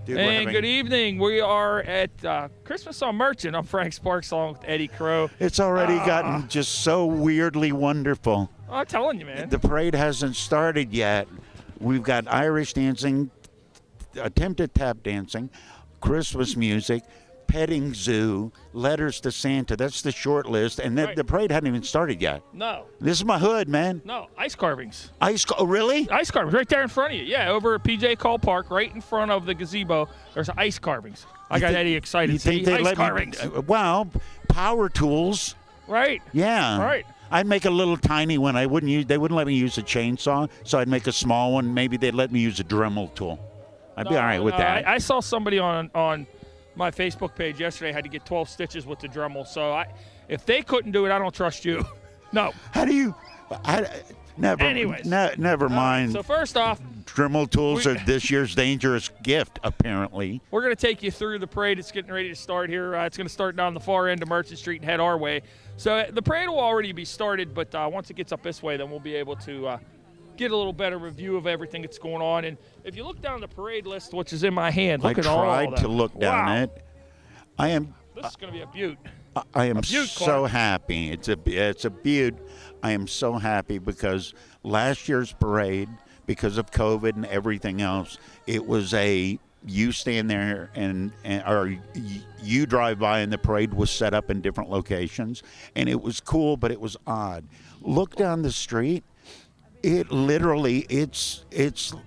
Dude, And good evening. We are at Christmas on Merchant. I'm Frank Sparks along with Eddie Crow. It's already gotten just so weirdly wonderful. I'm telling you, man. The parade hasn't started yet. We've got Irish dancing, attempted tap dancing, Christmas music, petting zoo, letters to Santa. That's the short list. And Right. the parade hadn't even started yet. No. This is my hood, man. No. Ice carvings. Really? Ice carvings right there in front of you. Yeah, over at PJ Cole Park, right in front of the gazebo, there's ice carvings. I got Eddie excited. You think they ice let carvings. me? Well, power tools. Right. Yeah. Right. I'd make a little tiny one. They wouldn't let me use a chainsaw, so I'd make a small one. Maybe they'd let me use a Dremel tool. I'd be all right with that. I saw somebody on my Facebook page yesterday had to get 12 stitches with the Dremel. So if they couldn't do it, I don't trust you. No. How do you? Never. Anyways. Never mind. So first off, Dremel tools are this year's dangerous gift, apparently. we're going to take you through the parade. It's getting ready to start here. It's going to start down the far end of Merchant Street and head our way. So the parade will already be started, but once it gets up this way, then we'll be able to get a little better review of everything that's going on. And if you look down the parade list, which is in my hand, look at all I that. tried to look down Wow. it. I am. This is going to be a beaut. I am beaut, so Clark. happy. It's a beaut. I am so happy because last year's parade, because of COVID and everything else, it was you stand there or you drive by and the parade was set up in different locations, and it was cool, but it was odd. Look down the street. It literally, it's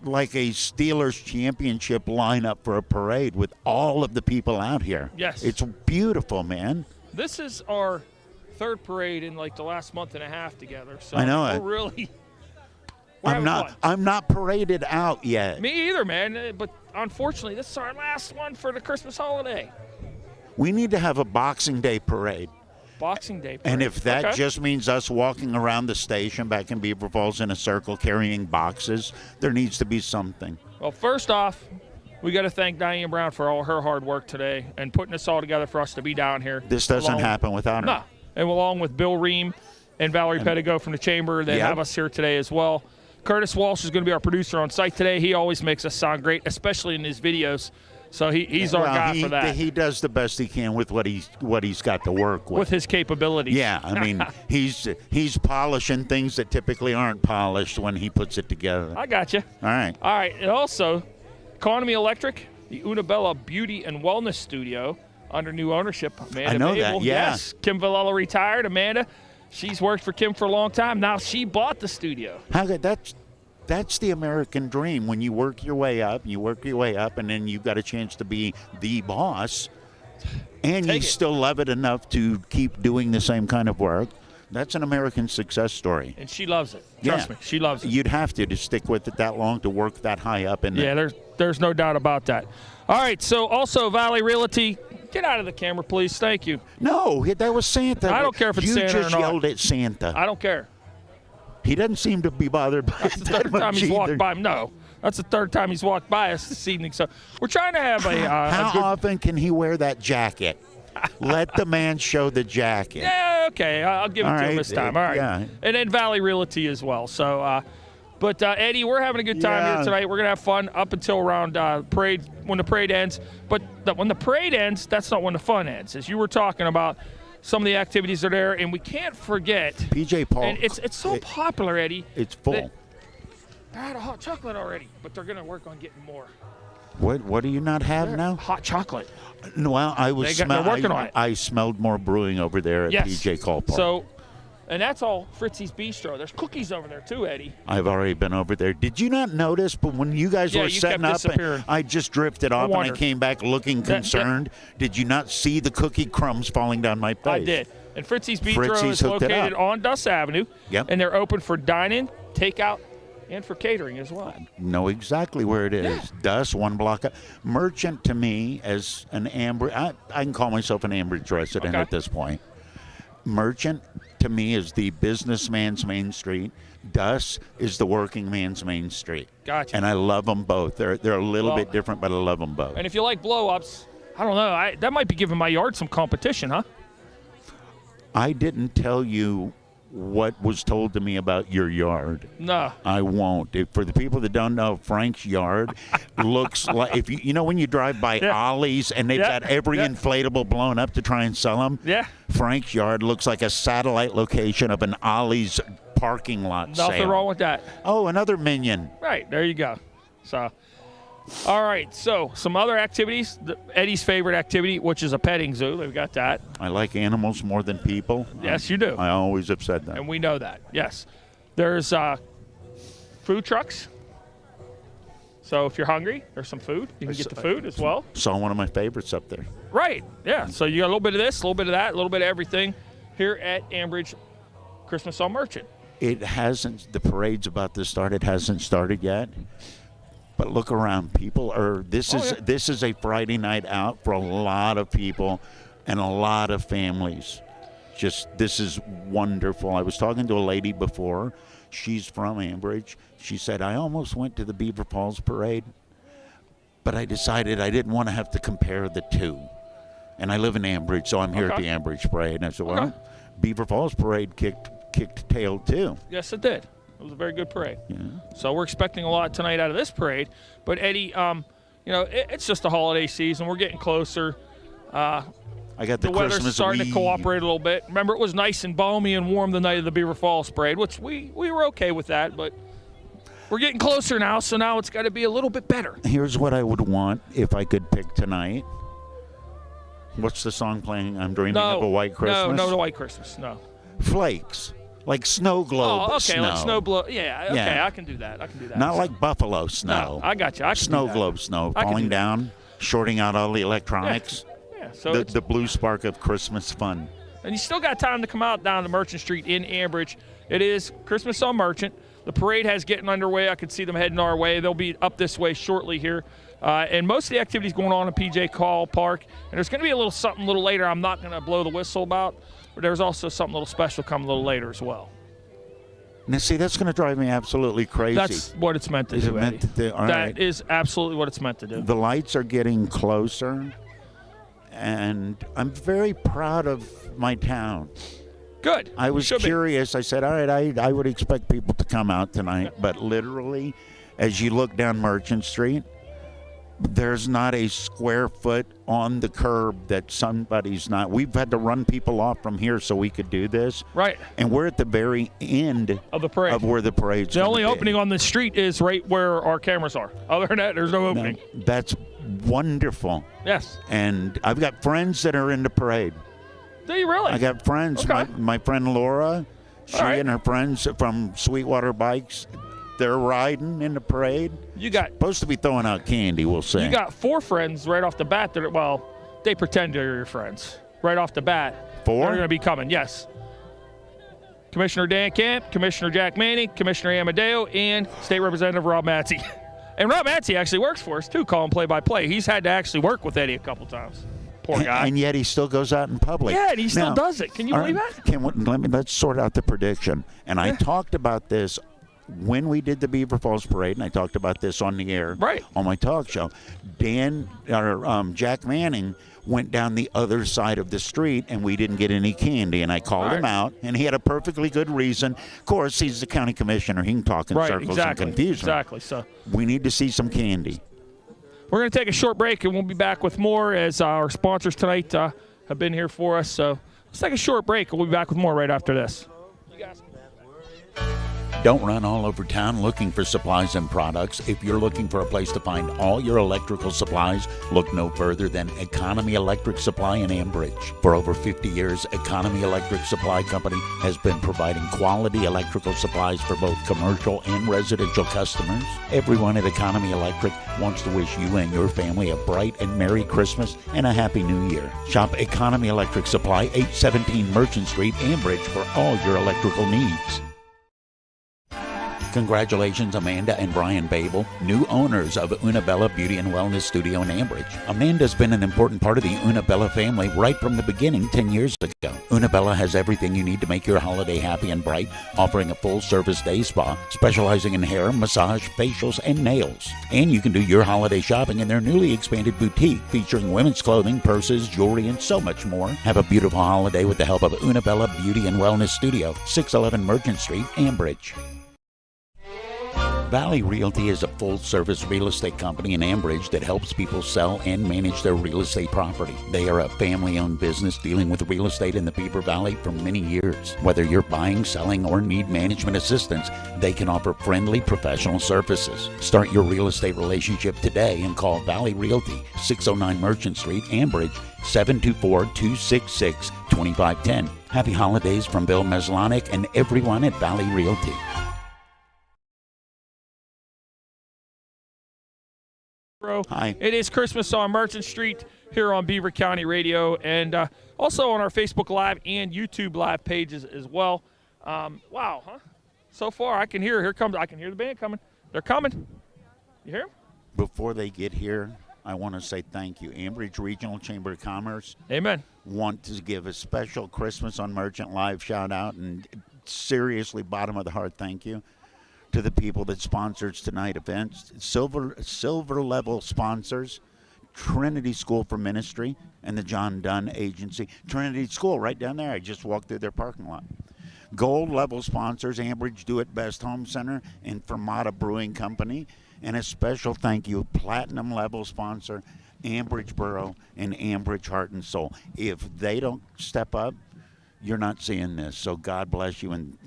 like a Steelers championship lineup for a parade with all of the people out here. Yes. It's beautiful, man. This is our third parade in like the last month and a half together. So I know we're it. really. I'm not paraded out yet. Me either, man. But unfortunately, this is our last one for the Christmas holiday. We need to have a Boxing Day parade. Boxing Day parade. And if that Okay. just means us walking around the station back in Beaver Falls in a circle carrying boxes, there needs to be something. Well, first off, we got to thank Diane Brown for all her hard work today and putting this all together for us to be down here. This doesn't happen without her. No. And along with Bill Ream and Valerie Pedigo from the Chamber, they Yep. have us here today as well. Curtis Walsh is going to be our producer on site today. He always makes us sound great, especially in his videos. So he's our guy for that. He does the best he can with what he's got to work with. With his capabilities. Yeah, I mean, he's polishing things that typically aren't polished when he puts it together. I got you. All right. All right. And also, Economy Electric, the Unabella Beauty and Wellness Studio under new ownership. Amanda I know that, Babel. yeah. Yes. Kim Villella retired. Amanda, she's worked for Kim for a long time. Now she bought the studio. How good that's the American dream. When you work your way up, and then you've got a chance to be the boss, and you still love it enough to keep doing the same kind of work. That's an American success story. And she loves it. Trust me, she loves it. You'd have to stick with it that long to work that high up. There's no doubt about that. All right, so also Valley Realty, get out of the camera, please. Thank you. No, that was Santa. I don't care if it's Santa or not. You just yelled at Santa. I don't care. He doesn't seem to be bothered by That's the third time he's walked by. No, that's the third time he's walked by us this evening. So we're trying to have How often can he wear that jacket? Let the man show the jacket. Yeah, okay. I'll give it to him this time. All right. Yeah. And then Valley Realty as well. So, but Eddie, we're having a good time here tonight. We're going to have fun up until around parade, when the parade ends. But when the parade ends, that's not when the fun ends. As you were talking about, some of the activities are there, and we can't forget. PJ Paul. And it's so popular, Eddie. It's full. They're out of hot chocolate already, but they're going to work on getting more. What do you not have now? Hot chocolate. Well, They're working on it. I smelled more brewing over there at PJ Cole Park. So, and that's all Fritzy's Bistro. There's cookies over there too, Eddie. I've already been over there. Did you not notice? But when you guys were setting up, I just drifted off and I came back looking concerned. Did you not see the cookie crumbs falling down my face? I did. And Fritzy's Bistro is located on Duss Avenue. Yep. And they're open for dine-in, takeout, and for catering as well. Know exactly where it is. Yeah. Duss, one block up. Merchant to me as an Ambridge, I can call myself an Ambridge resident at this point. Merchant to me is the businessman's Main Street. Duss is the working man's Main Street. Gotcha. And I love them both. They're a little bit different, but I love them both. And if you like blow-ups, I don't know. That might be giving my yard some competition, huh? I didn't tell you what was told to me about your yard. No. I won't. For the people that don't know, Frank's yard looks like, if you know when you drive by Ollie's and they've got every inflatable blown up to try and sell them? Yeah. Frank's yard looks like a satellite location of an Ollie's parking lot Nothing sale. wrong with that. Oh, another minion. Right, there you go. So, all right, so some other activities. Eddie's favorite activity, which is a petting zoo. We've got that. I like animals more than people. Yes, you do. I always have said that. And we know that, yes. There's food trucks. So if you're hungry, there's some food. You can get the food as well. Saw one of my favorites up there. Right, yeah. So you got a little bit of this, a little bit of that, a little bit of everything here at Ambridge Christmas on Merchant. It hasn't, the parade's about to start. It hasn't started yet. But look around. People are, this is a Friday night out for a lot of people and a lot of families. This is wonderful. I was talking to a lady before. She's from Ambridge. She said, I almost went to the Beaver Falls Parade, but I decided I didn't want to have to compare the two. And I live in Ambridge, so I'm here at the Ambridge Parade. And I said, well, Beaver Falls Parade kicked tail too. Yes, it did. It was a very good parade. Yeah. So we're expecting a lot tonight out of this parade. But, Eddie, it's just the holiday season. We're getting closer. I got the weather's Christmas starting to weed. cooperate a little bit. Remember, it was nice and balmy and warm the night of the Beaver Falls Parade, which we were okay with that. But we're getting closer now, so now it's got to be a little bit better. Here's what I would want if I could pick tonight. What's the song playing? I'm Dreaming of a White Christmas? No, the White Christmas, no. Flakes. Like snow globe okay, snow. like snow globe. Yeah, okay, I can do that. Not like buffalo snow. No, I got you. I can snow do that. globe snow I can falling do that. down, shorting out all the electronics. Yeah, so the blue spark of Christmas fun. And you still got time to come out down to Merchant Street in Ambridge. It is Christmas on Merchant. The parade has getting underway. I can see them heading our way. They'll be up this way shortly here. And most of the activities going on in PJ Call Park. And there's going to be a little something a little later I'm not going to blow the whistle about. But there's also something a little special coming a little later as well. Now, see, that's going to drive me absolutely crazy. That's what it's meant to Is do, it meant Eddie. to do? All That right. is absolutely what it's meant to do. The lights are getting closer, and I'm very proud of my town. Good. I was Should be. curious. I said, all right, I would expect people to come out tonight, but literally, as you look down Merchant Street, there's not a square foot on the curb that somebody's not. We've had to run people off from here so we could do this. Right. And we're at the very end Of the parade. of where the parade's The gonna only be. opening on the street is right where our cameras are. Other than that, there's no opening. That's wonderful. Yes. And I've got friends that are in the parade. Do you really? I got friends. Okay. My friend Laura, she All right. and her friends from Sweetwater Bikes, they're riding in the parade. You got Supposed to be throwing out candy, we'll say. You got 4 friends right off the bat that are, well, they pretend they're your friends. Right off the bat. 4? They're going to be coming, yes. Commissioner Dan Camp, Commissioner Jack Manning, Commissioner Amadeo, and State Representative Rob Matzy. And Rob Matzy actually works for us, too, calling play-by-play. He's had to actually work with Eddie a couple times. Poor guy. And yet he still goes out in public. Yeah, and he still Now, does it. Can you all believe right, that? Let's sort out the prediction. And I talked about this when we did the Beaver Falls Parade, and I talked about this on the air on my talk show. Jack Manning went down the other side of the street, and we didn't get any candy. And I called him out, and he had a perfectly good reason. Of course, he's the county commissioner. He can talk in circles and confuse them. Exactly. So we need to see some candy. we're going to take a short break, and we'll be back with more as our sponsors tonight have been here for us. So let's take a short break, and we'll be back with more right after this. You guys. Don't run all over town looking for supplies and products. If you're looking for a place to find all your electrical supplies, look no further than Economy Electric Supply in Ambridge. For over 50 years, Economy Electric Supply Company has been providing quality electrical supplies for both commercial and residential customers. Everyone at Economy Electric wants to wish you and your family a bright and Merry Christmas and a Happy New Year. Shop Economy Electric Supply, 817 Merchant Street, Ambridge, for all your electrical needs. Congratulations, Amanda and Brian Babel, new owners of Una Bella Beauty and Wellness Studio in Ambridge. Amanda's been an important part of the Una Bella family right from the beginning 10 years ago. Una Bella has everything you need to make your holiday happy and bright, offering a full-service day spa, specializing in hair, massage, facials, and nails. And you can do your holiday shopping in their newly expanded boutique, featuring women's clothing, purses, jewelry, and so much more. Have a beautiful holiday with the help of Una Bella Beauty and Wellness Studio, 611 Merchant Street, Ambridge. Valley Realty is a full-service real estate company in Ambridge that helps people sell and manage their real estate property. They are a family-owned business dealing with real estate in the Beaver Valley for many years. Whether you're buying, selling, or need management assistance, they can offer friendly professional services. Start your real estate relationship today and call Valley Realty, 609 Merchant Street, Ambridge, 724-266-2510. Happy holidays from Bill Meslonic and everyone at Valley Realty. Hi. It is Christmas on Merchant Street here on Beaver County Radio, and also on our Facebook Live and YouTube Live pages as well. Wow, huh? So far, I can hear. I can hear the band coming. They're coming. You hear them? Before they get here, I want to say thank you. Ambridge Regional Chamber of Commerce. Amen. Want to give a special Christmas on Merchant Live shout out, and seriously, bottom of the heart, thank you to the people that sponsors tonight events. Silver level sponsors, Trinity School for Ministry and the John Dunn Agency. Trinity School right down there. I just walked through their parking lot. Gold level sponsors, Ambridge Do It Best Home Center and Fermata Brewing Company. And a special thank you, platinum level sponsor, Ambridge Borough and Ambridge Heart and Soul. If they don't step up, you're not seeing this. So God bless you, and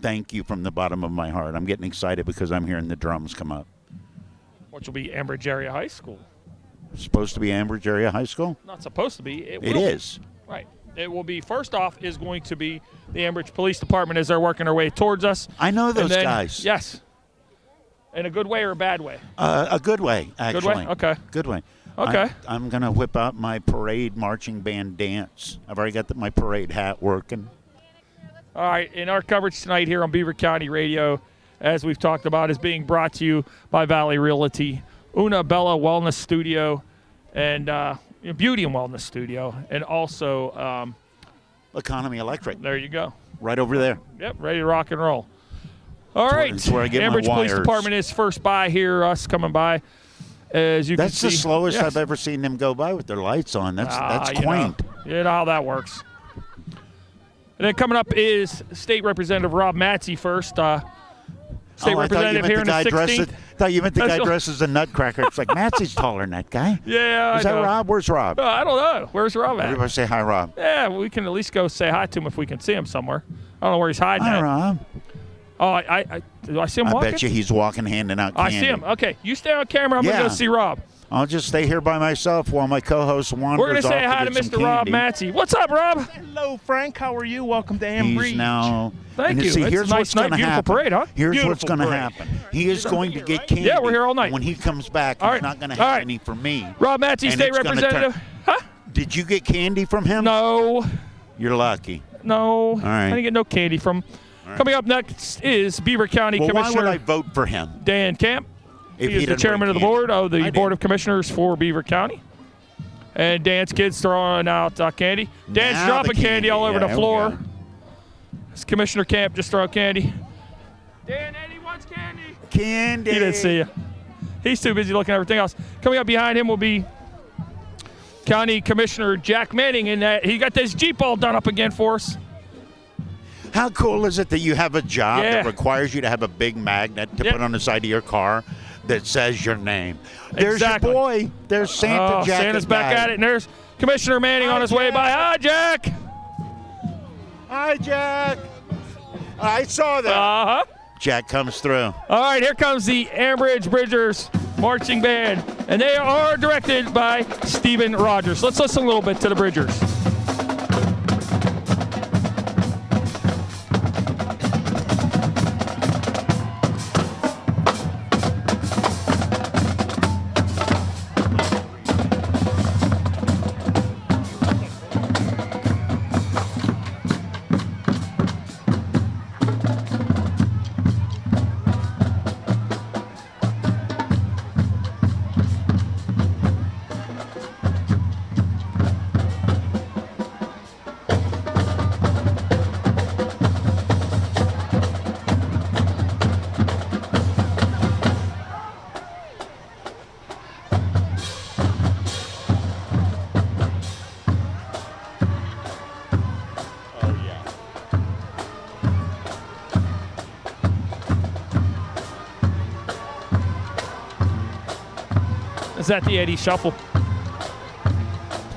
thank you from the bottom of my heart. I'm getting excited because I'm hearing the drums come up. Which will be Ambridge Area High School. Supposed to be Ambridge Area High School? Not supposed to be. It is. Right. It will be, first off, is going to be the Ambridge Police Department as they're working their way towards us. I know those guys. Yes. In a good way or a bad way? A good way, actually. Good way? Okay. Good way. Okay. I'm going to whip out my parade marching band dance. I've already got my parade hat working. All right, and our coverage tonight here on Beaver County Radio, as we've talked about, is being brought to you by Valley Realty, Una Bella Wellness Studio, and Beauty and Wellness Studio, and also Economy Electric. There you go. Right over there. Yep, ready to rock and roll. All right, that's where I get Ambridge my Police wires. Department is first by here, us coming by. As you That's can the see, slowest yes. I've ever seen them go by with their lights on. That's quaint. You know how that works. And then coming up is State Representative Rob Matze first. State Representative here in the 16th. I thought you meant the guy dressed as a nutcracker. It's like, Matze's taller than that guy. Yeah, Is that Rob? Where's Rob? I don't know. Where's Rob at? Everybody say hi, Rob. Yeah, we can at least go say hi to him if we can see him somewhere. I don't know where he's hiding Hi, at. Rob. Oh, do I see him walking? I bet you he's walking handing out candy. I see him. Okay, you stay on camera. I'm going to go see Rob. I'll just stay here by myself while my co-host wanders. We're going to say hi to get Mr. Rob Matze. What's up, Rob? Hello, Frank. How are you? Welcome to Ambridge. He's now. Thank you. See, It's here's a what's nice, going to beautiful happen. parade, huh? Here's Beautiful what's going to parade. happen. He is going to get candy. Yeah, we're here all night. When he comes back, All he's right. not going to All have right. any for me. Rob Matze, And State it's gonna Representative. Huh? Did you get candy from him? No. You're lucky. No. All right. I didn't get no candy from. right. Coming up next is Beaver County Well, why Commissioner would I vote for him? Dan Camp. If He is the didn't chairman bring of the board of I the did. Board of Commissioners for Beaver County. And Dan's kids throwing out candy. Dan's Now dropping the candy all over Yeah, the there we floor. go. It's Commissioner Camp just throwing candy. Dan, Eddie wants candy. Candy. He didn't see you. He's too busy looking at everything else. Coming up behind him will be County Commissioner Jack Manning, and he got this Jeep all done up again for us. How cool is it that you have a job Yeah. that requires you to have a big magnet to Yep. put on the side of your car that says your name? There's Exactly. your boy. There's Santa Jack. Santa's back at it, and there's Commissioner Manning on his way by. Hi, Jack. Hi, Jack. I saw that. Uh-huh. Jack comes through. All right, here comes the Ambridge Bridgers Marching Band, and they are directed by Stephen Rogers. Let's listen a little bit to the Bridgers. Is that the Eddie Shuffle?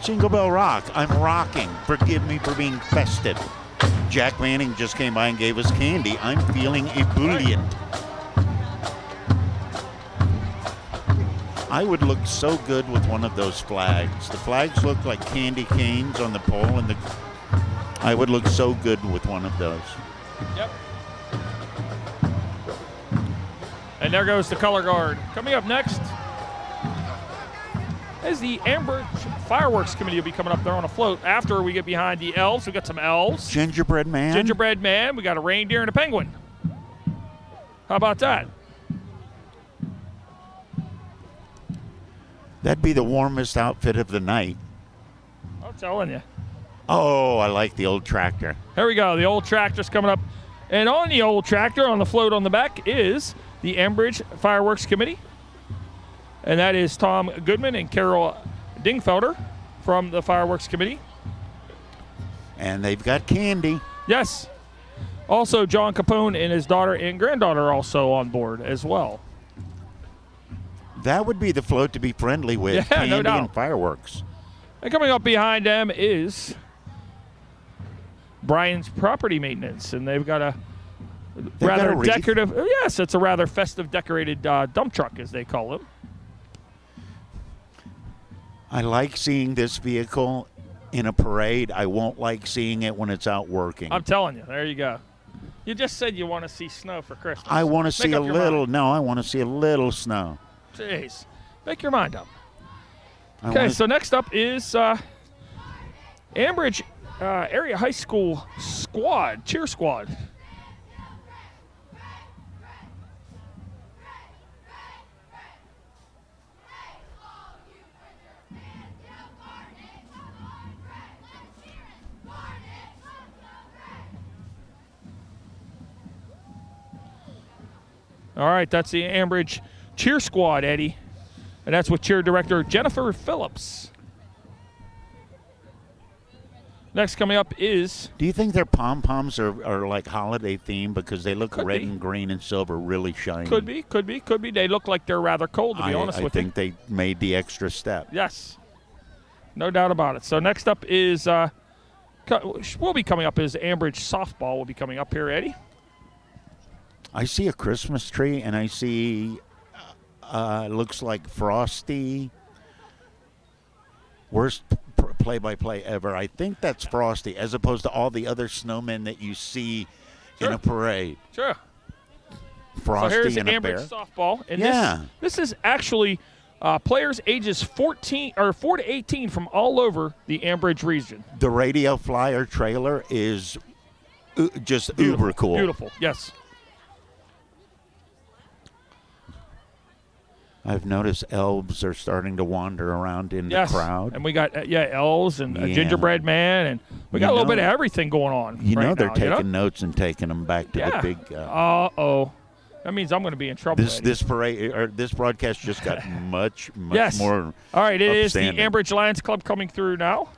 Jingle Bell Rock. I'm rocking. Forgive me for being festive. Jack Manning just came by and gave us candy. I'm feeling ebullient. I would look so good with one of those flags. The flags look like candy canes on the pole, and I would look so good with one of those. Yep. And there goes the color guard. Coming up next is the Ambridge Fireworks Committee will be coming up there on a float. After we get behind the elves, we got some elves. Gingerbread man. Gingerbread man. We got a reindeer and a penguin. How about that? That'd be the warmest outfit of the night. I'm telling you. Oh, I like the old tractor. Here we go. The old tractor's coming up. And on the old tractor, on the float on the back, is the Ambridge Fireworks Committee. And that is Tom Goodman and Carol Dingfelder from the Fireworks Committee. And they've got candy. Yes. Also, John Capone and his daughter and granddaughter are also on board as well. That would be the float to be friendly with. Yeah, candy no doubt. and fireworks. And coming up behind them is Brian's Property Maintenance. And they've got a rather wreath. decorative, yes, it's a rather festive decorated dump truck, as they call it. I like seeing this vehicle in a parade. I won't like seeing it when it's out working. I'm telling you, there you go. You just said you want to see snow for Christmas. I want to see Make a up your little. mind. No, I want to see a little snow. Jeez. Make your mind up. I Okay, wanna- so next up is Ambridge Area High School Squad, Cheer Squad. All right, that's the Ambridge Cheer Squad, Eddie. And that's with cheer director Jennifer Phillips. Next coming up is... Do you think their pom-poms are like holiday themed because they look Could red be. and green and silver really shiny? Could be. They look like they're rather cold, to be honest I with you. think they made the extra step. Yes. No doubt about it. So next up is... will be coming up is Ambridge Softball will be coming up here, Eddie. I see a Christmas tree, and I see... looks like Frosty. Worst play-by-play ever. I think that's Frosty, as opposed to all the other snowmen that you see in a parade. Sure. Frosty So here's and a Ambridge bear. Softball. And Yeah. this is actually players ages 4 to 18 from all over the Ambridge region. The radio flyer trailer is just Beautiful, uber cool. Beautiful, yes. I've noticed elves are starting to wander around in the crowd. And we got elves and a Yeah. gingerbread man, and we got You a little know- bit of everything going on. You know right they're now, taking notes and taking them back to the big. Uh-oh. That means I'm going to be in trouble. Eddie. This parade or this broadcast just got much Yes. more. All right, it is the upstanding. Ambridge Lions Club coming through now.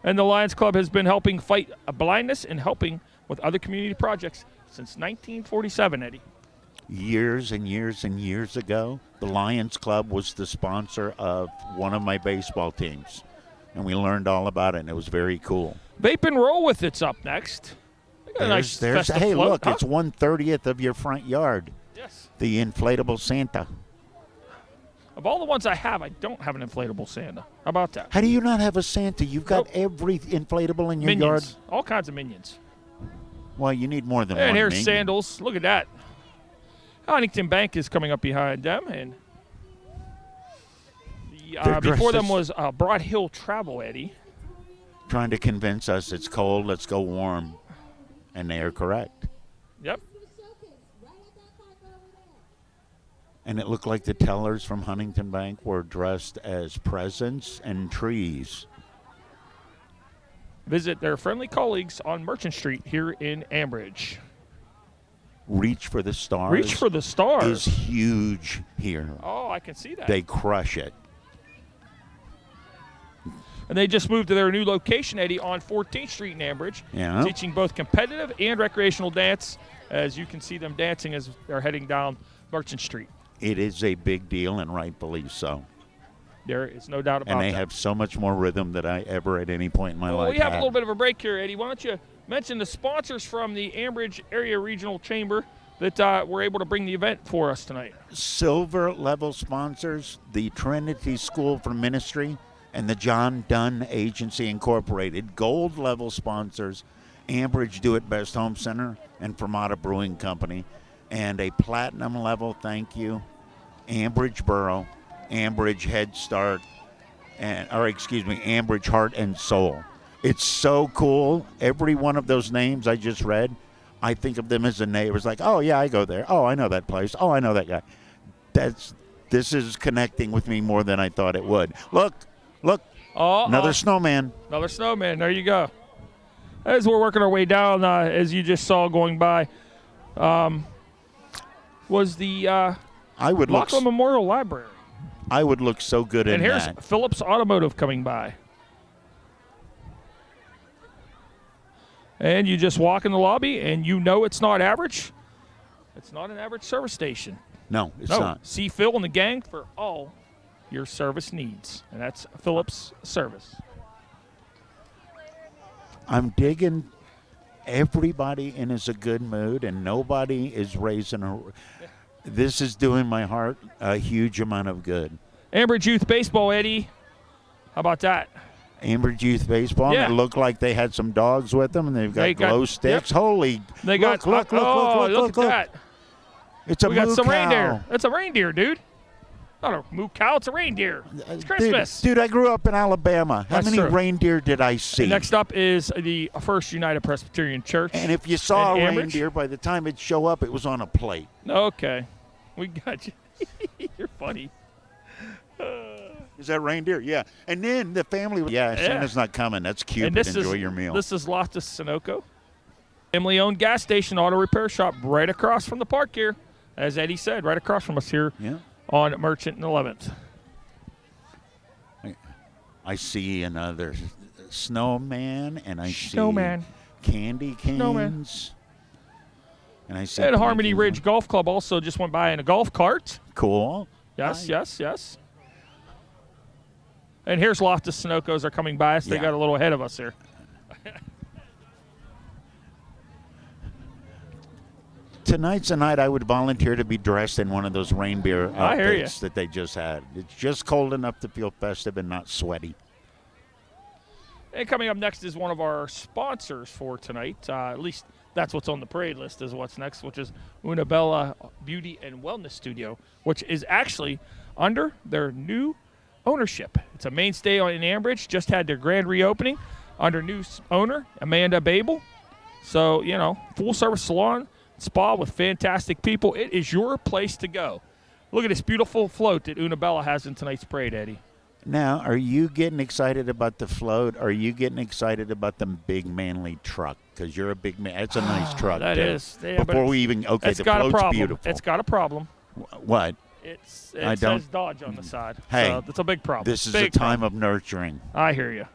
And the Lions Club has been helping fight blindness and helping with other community projects since 1947, Eddie. Years and years and years ago, the Lions Club was the sponsor of one of my baseball teams, and we learned all about it, and it was very cool. Vape and Roll With It's up next. They got a nice festive hey, float, look, huh? it's 1/30th of your front yard. Yes. The inflatable Santa. Of all the ones I have, I don't have an inflatable Santa. How about that? How do you not have a Santa? You've got every inflatable in your yard. Minions. All kinds of minions. Well, you need more than one. And here's minion. Sandals. Look at that. Huntington Bank is coming up behind them. And They're before them dressed was Broad Hill Travel, Eddie. Trying to convince us it's cold, let's go warm. And they are correct. Yep. And it looked like the tellers from Huntington Bank were dressed as presents and trees. Visit their friendly colleagues on Merchant Street here in Ambridge. Reach for the Stars. Reach for the stars. Is huge here. Oh, I can see that. They crush it. And they just moved to their new location, Eddie, on 14th Street in Ambridge. Yeah. Teaching both competitive and recreational dance. As you can see them dancing as they're heading down Merchant Street. It is a big deal, and rightfully so. There is no doubt about And that. they have so much more rhythm than I ever at any point in my life We have a had. little bit of a break here, Eddie. Why don't you mention the sponsors from the Ambridge Area Regional Chamber that were able to bring the event for us tonight? Silver level sponsors, the Trinity School for Ministry and the John Dunn Agency Incorporated. Gold level sponsors, Ambridge Do It Best Home Center and Fermata Brewing Company. And a platinum level thank you, Ambridge Borough, Ambridge Head Start, Ambridge Heart and Soul. It's so cool. Every one of those names I just read, I think of them as a neighbor. It's like, oh yeah, I go there. Oh, I know that place. Oh, I know that guy. This is connecting with me more than I thought it would. Look, another snowman. Another snowman. There you go. As we're working our way down, as you just saw going by, was the Lachlan Memorial Library. I would look so good in that. And here's Phillips Automotive coming by. And you just walk in the lobby, and you know it's not average. It's not an average service station. No, it's not. See Phil and the gang for all your service needs, and that's Phillips Service. I'm digging. Everybody in is a good mood, and nobody is raising a. This is doing my heart a huge amount of good. Ambridge Youth Baseball, Eddie. How about that? Ambridge Youth Baseball. Yeah. It looked like they had some dogs with them, and they've got glow sticks. Yep. Holy! They got look at that. It's a we got moo some cow. reindeer. That's a reindeer, dude. Not a moo cow. It's a reindeer. It's Christmas. Dude, I grew up in Alabama. How That's many true. reindeer did I see? And next up is the First United Presbyterian Church. And if you saw a in Ambridge. reindeer, by the time it'd show up, it was on a plate. Okay. We got you. You're funny. Is that reindeer? Yeah. And then the family. Yeah, Santa's not coming. That's cute. And But enjoy your meal. This is Loftus Sunoco. Family-owned gas station auto repair shop right across from the park here. As Eddie said, right across from us here on Merchant and 11th. I see another snowman, and I see candy canes. Snowman. And I see And Harmony Ridge Golf Club also just went by in a golf cart. Cool. Yes, yes. And here's Loftus Sunoco's are coming by us. They got a little ahead of us here. Tonight's a night I would volunteer to be dressed in one of those reindeer outfits that they just had. It's just cold enough to feel festive and not sweaty. And coming up next is one of our sponsors for tonight. At least that's what's on the parade list is what's next, which is Una Bella Beauty and Wellness Studio, which is actually under their new ownership. It's a mainstay in Ambridge, just had their grand reopening under new owner, Amanda Babel. So, full-service salon, spa with fantastic people. It is your place to go. Look at this beautiful float that Una Bella has in tonight's parade, Eddie. Now, are you getting excited about the float? Or are you getting excited about the big manly truck? Because you're a big man. It's a nice truck. That too. is. Yeah, Before we even, the it's got float's a problem. beautiful. It's got a problem. What? It says Dodge on the side. Hey, so that's a big problem. This is big a time of nurturing. I hear you.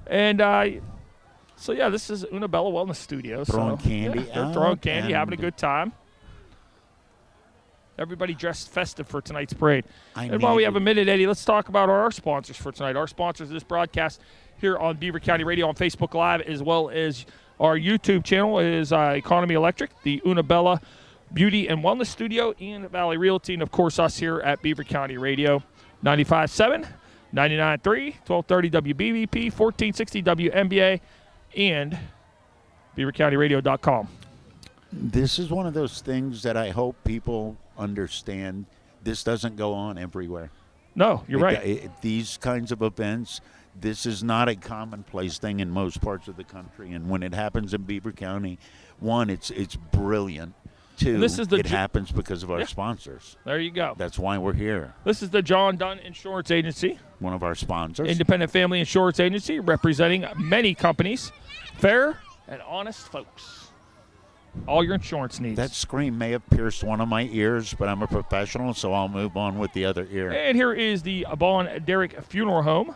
And this is Una Bella Wellness Studio. Throwing candy they're out throwing candy, and having a good time. Everybody dressed festive for tonight's parade. And while we have a minute, Eddie, let's talk about our sponsors for tonight. Our sponsors of this broadcast here on Beaver County Radio on Facebook Live, as well as our YouTube channel is Economy Electric, the Una Bella Beauty and Wellness Studio, and Valley Realty, and, of course, us here at Beaver County Radio, 95.7, 99.3, 1230 WBVP, 1460 WNBA, and BeaverCountyRadio.com. This is one of those things that I hope people understand. This doesn't go on everywhere. No, you're right. These kinds of events, this is not a commonplace thing in most parts of the country. And when it happens in Beaver County, one, it's brilliant. Two, it happens because of our sponsors. There you go. That's why we're here. This is the John Dunn Insurance Agency. One of our sponsors. Independent Family Insurance Agency, representing many companies. Fair and honest folks. All your insurance needs. That scream may have pierced one of my ears, but I'm a professional, so I'll move on with the other ear. And here is the Vaughn Derrick Funeral Home.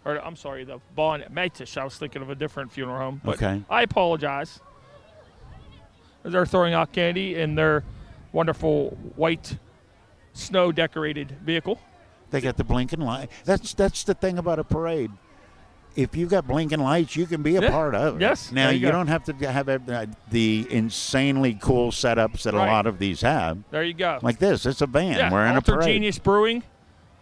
Or, I'm sorry, the Vaughn Matish. I was thinking of a different funeral home. But okay. I apologize. They're throwing out candy, and they're wonderful white snow-decorated vehicle. They got the blinking light. That's the thing about a parade. If you've got blinking lights, you can be a part of it. Yes. Now, there you go. don't have to have the insanely cool setups that a lot of these have. There you go. Like this. It's a van. Yeah, We're in a Alter parade. Genius Brewing,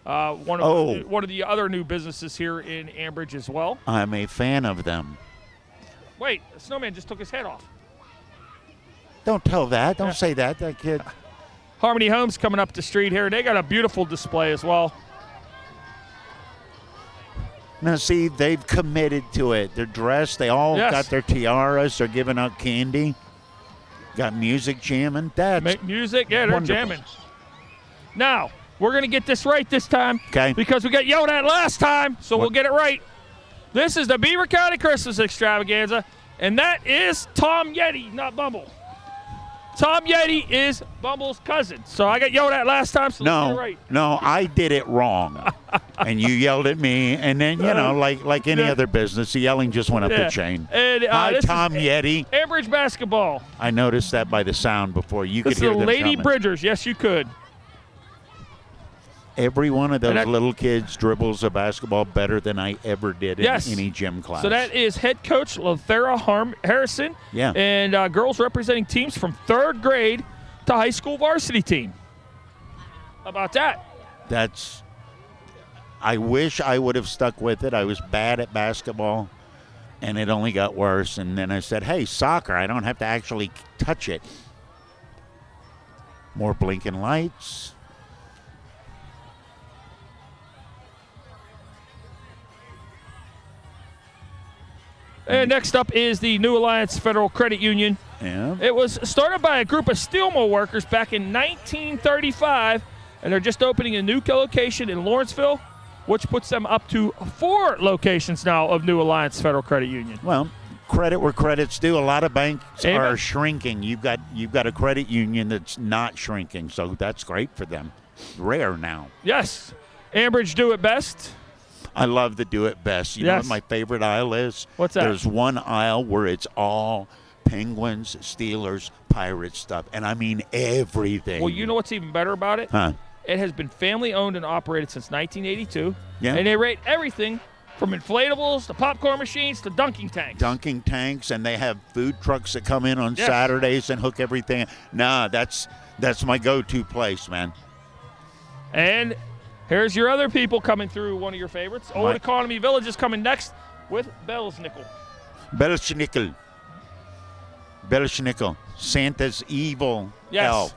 one of the other new businesses here in Ambridge as well. I'm a fan of them. Wait, the snowman just took his head off. Don't tell that. Don't say that. That kid. Harmony Homes coming up the street here. They got a beautiful display as well. Now, see, they've committed to it. They're dressed. They all got their tiaras. They're giving out candy. Got music jamming. That's Make music. Yeah, they're wonderful. jamming. Now, we're going to get this right this time. Okay. Because we got yelled at last time, so we'll get it right. This is the Beaver County Christmas Extravaganza, and that is Tom Yeti, not Bumble. Tom Yeti is Bumble's cousin. So I got yelled at last time, so let's get it right. No, I did it wrong. And you yelled at me, and then, like any other business, the yelling just went up the chain. And, Hi, this Tom is Yeti. Ambridge basketball. I noticed that by the sound before. You This could hear is the them Lady coming. Bridgers. Yes, you could. Every one of those little kids dribbles a basketball better than I ever did in any gym class. So that is head coach Lothera Harrison. Yeah. And girls representing teams from 3rd grade to high school varsity team. How about that? I wish I would have stuck with it. I was bad at basketball, and it only got worse. And then I said, hey, soccer, I don't have to actually touch it. More blinking lights. And next up is the New Alliance Federal Credit Union. Yeah. It was started by a group of steel mill workers back in 1935, and they're just opening a new location in Lawrenceville, which puts them up to 4 locations now of New Alliance Federal Credit Union. Well, credit where credit's due. A lot of banks Amen. are shrinking. You've got a credit union that's not shrinking, so that's great for them. Rare now. Yes. Ambridge do it best. I love to do it best. You know what my favorite aisle is? What's that? There's one aisle where it's all Penguins, Steelers, Pirates stuff, and I mean everything. Well, you know what's even better about it? Huh? It has been family owned and operated since 1982. Yeah. And they rate everything from inflatables to popcorn machines to dunking tanks. Dunking tanks, and they have food trucks that come in on Saturdays and hook everything. Nah, that's my go-to place, man. And here's your other people coming through one of your favorites. Old Economy Village is coming next with Belsnickel. Belsnickel. Santa's evil elf.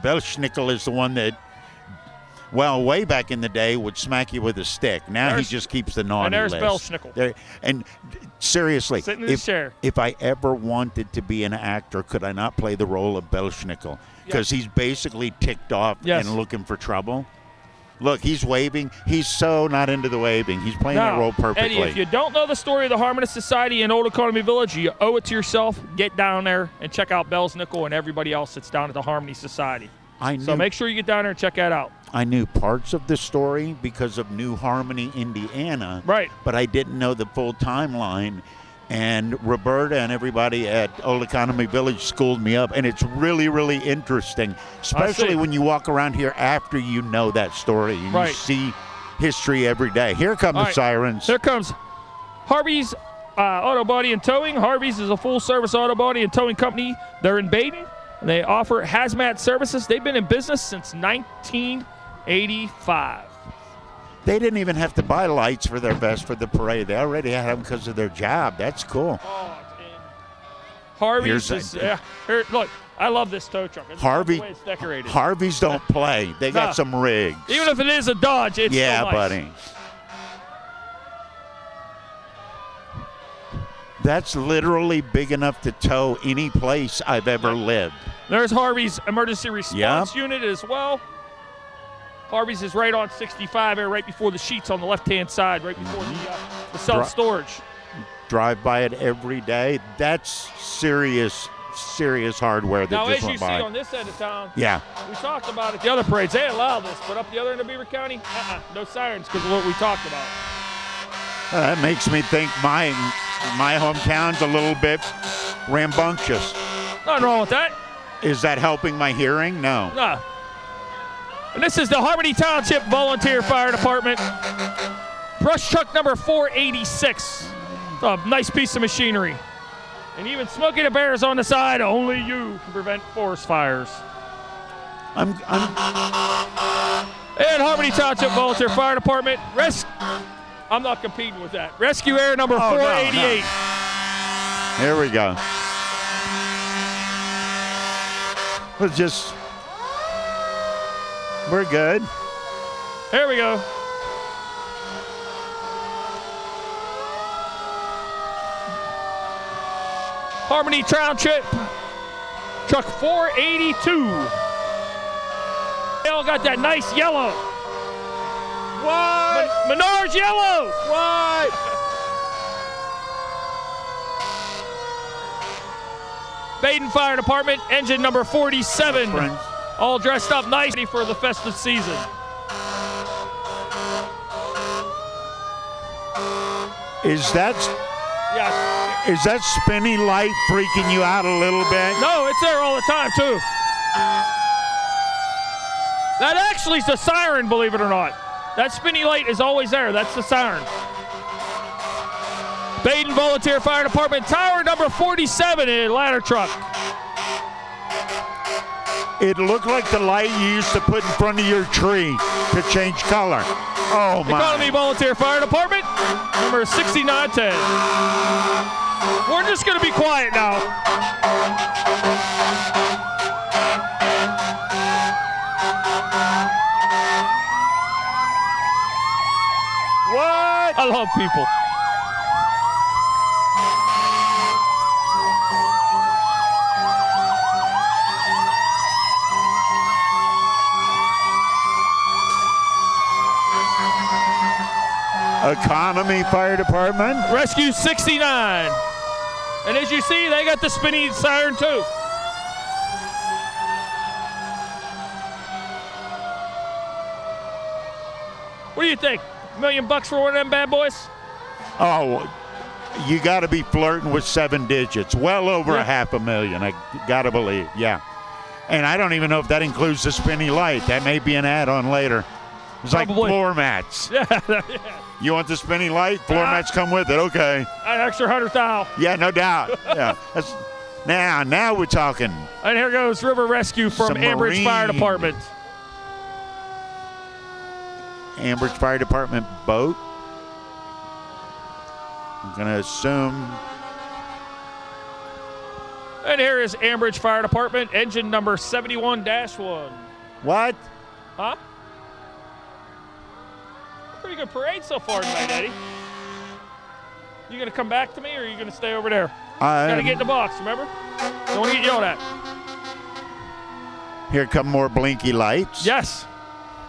Belsnickel is the one that, well, way back in the day would smack you with a stick. Now he just keeps the naughty list. And there's list. Belsnickel. And seriously, sitting in his chair. If I ever wanted to be an actor, could I not play the role of Belsnickel? Because he's basically ticked off and looking for trouble. Look, he's waving. He's so not into the waving. He's playing that role perfectly. Eddie, if you don't know the story of the Harmonist Society in Old Economy Village, you owe it to yourself. Get down there and check out Belsnickel and everybody else that's down at the Harmony Society. So make sure you get down there and check that out. I knew parts of the story because of New Harmony, Indiana. Right. But I didn't know the full timeline. And Roberta and everybody at Old Economy Village schooled me up. And it's really, really interesting, especially when you walk around here after you know that story. And you see history every day. Here come the sirens. Here comes Harvey's Auto Body and Towing. Harvey's is a full-service auto body and towing company. They're in Baden. And they offer hazmat services. They've been in business since 1985. They didn't even have to buy lights for their vest for the parade. They already had them because of their job. That's cool. Oh, Harvey's is, here, look, I love this tow truck. I love the way it's decorated. Harvey's don't play. They got some rigs. Even if it is a Dodge, it's still nice. Buddy. That's literally big enough to tow any place I've ever lived. There's Harvey's emergency response unit as well. Harvey's is right on 65 there, right before the sheets on the left-hand side, right before the self-storage. Drive by it every day. That's serious hardware that just went by. Now, as you see on this end of town, we talked about it, the other parades, they allow this, but up the other end of Beaver County, no sirens because of what we talked about. That makes me think my hometown's a little bit rambunctious. Nothing wrong with that. Is that helping my hearing? No. No. And this is the Harmony Township Volunteer Fire Department. Brush truck number 486. A nice piece of machinery. And even Smokey the Bear's on the side. Only you can prevent forest fires. I'm And Harmony Township Volunteer Fire Department. I'm not competing with that. Rescue Air number 488. No. Here we go. We're good. Here we go. Harmony Township, truck 482. They all got that nice yellow. What? Menards yellow. What? Baden Fire Department, engine number 47. Friends. All dressed up nicely for the festive season. Is that Yes. spinny light freaking you out a little bit? No, it's there all the time, too. That actually is the siren, believe it or not. That spinny light is always there. That's the siren. Baden Volunteer Fire Department, tower number 47 in a ladder truck. It looked like the light you used to put in front of your tree to change color. Oh, my. Economy Volunteer Fire Department, number 6910. We're just going to be quiet now. What? I love people. Economy Fire Department. Rescue 69. And as you see, they got the spinning siren too. What do you think? $1 million for one of them bad boys? Oh, you got to be flirting with 7 digits. Well over Yeah. $500,000. I got to believe. Yeah. And I don't even know if that includes the spinny light. That may be an add-on later. It's like Probably. floor mats. Yeah. You want the spinning light? Floor mats come with it. Okay. An extra 100,000. Yeah, no doubt. Yeah. Now we're talking. And here goes River Rescue from Ambridge Fire Submarine. Department. Ambridge Fire Department boat. I'm going to assume. And here is Ambridge Fire Department, engine number 71-1. What? Huh? Pretty good parade so far tonight, Eddie. You gonna come back to me, or are you gonna stay over there? Gotta get in the box, remember? Don't want to get yelled at. Here come more blinky lights. Yes.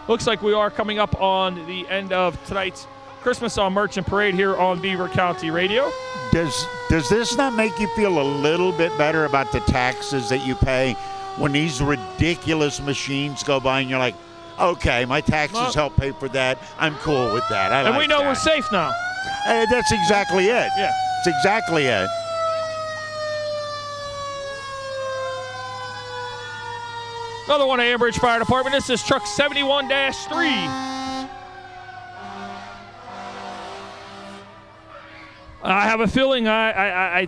Looks like we are coming up on the end of tonight's Christmas on Merchant Parade here on Beaver County Radio. Does this not make you feel a little bit better about the taxes that you pay when these ridiculous machines go by and you're like, okay, my taxes help pay for that. I'm cool with that. And we know we're safe now. That's exactly it. Yeah. That's exactly it. Another one of Ambridge Fire Department. This is truck 71-3. I have a feeling I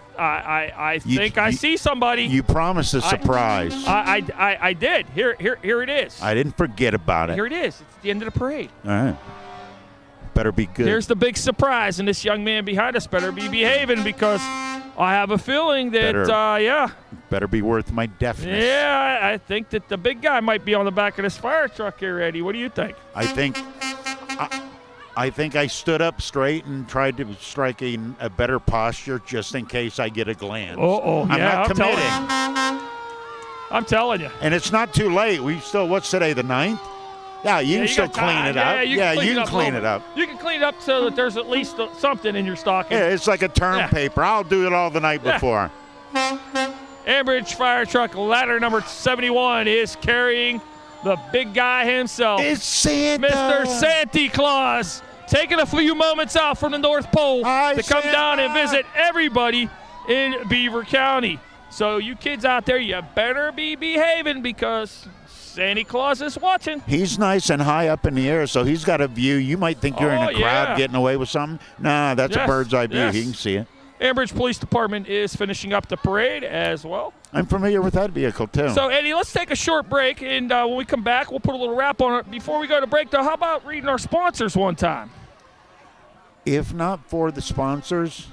think I see somebody. You promised a surprise. I did. Here it is. I didn't forget about it. Here it is. It's the end of the parade. All right. Better be good. Here's the big surprise, and this young man behind us better be behaving because I have a feeling that, Better be worth my deafness. Yeah, I think that the big guy might be on the back of this fire truck here, Eddie. What do you think? I think I stood up straight and tried to strike a better posture just in case I get a glance. I'm not committing. I'm telling you. And it's not too late. We still, what's today, the 9th? Yeah, you can still clean it up. Yeah, you can clean it up. You can clean it up so that there's at least something in your stocking. Yeah, it's like a term paper. I'll do it all the night before. Ambridge fire truck ladder number 71 is carrying the big guy himself. It's Santa. Mr. Santa Claus, taking a few moments out from the North Pole to come down and visit everybody in Beaver County. So you kids out there, you better be behaving because Santa Claus is watching. He's nice and high up in the air, so he's got a view. You might think you're in a crowd getting away with something. Nah, that's a bird's eye view. Yes. He can see it. Ambridge Police Department is finishing up the parade as well. I'm familiar with that vehicle, too. So, Eddie, let's take a short break, and when we come back, we'll put a little wrap on it. Before we go to break, though, how about reading our sponsors one time? If not for the sponsors,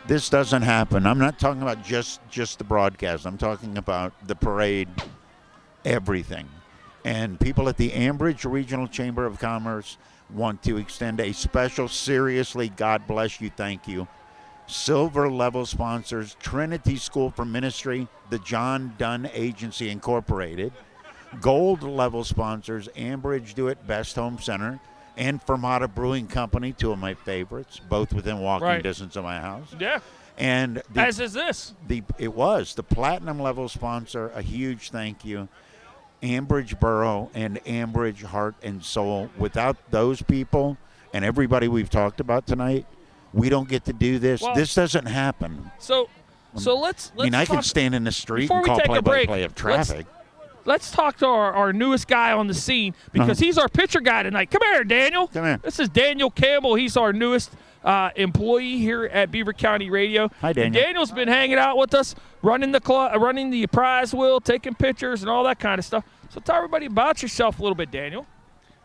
this doesn't happen. I'm not talking about just the broadcast. I'm talking about the parade, everything. And people at the Ambridge Regional Chamber of Commerce want to extend a special, seriously, God bless you, thank you. Silver level sponsors, Trinity School for Ministry, the John Dunn Agency Incorporated. Gold level sponsors, Ambridge Do It Best Home Center and Fermata Brewing Company, two of my favorites, both within walking distance of my house. Yeah. And as is this. It was the platinum level sponsor, a huge thank you. Ambridge Borough and Ambridge Heart and Soul. Without those people and everybody we've talked about tonight, we don't get to do this. Well, this doesn't happen. So let's I mean, I can stand in the street and call play-by-play of traffic. Let's talk to our newest guy on the scene because he's our pitcher guy tonight. Come here, Daniel. Come here. This is Daniel Campbell. He's our newest employee here at Beaver County Radio. Hi, Daniel. And Daniel's been hanging out with us, running the prize wheel, taking pictures, and all that kind of stuff. So tell everybody about yourself a little bit, Daniel.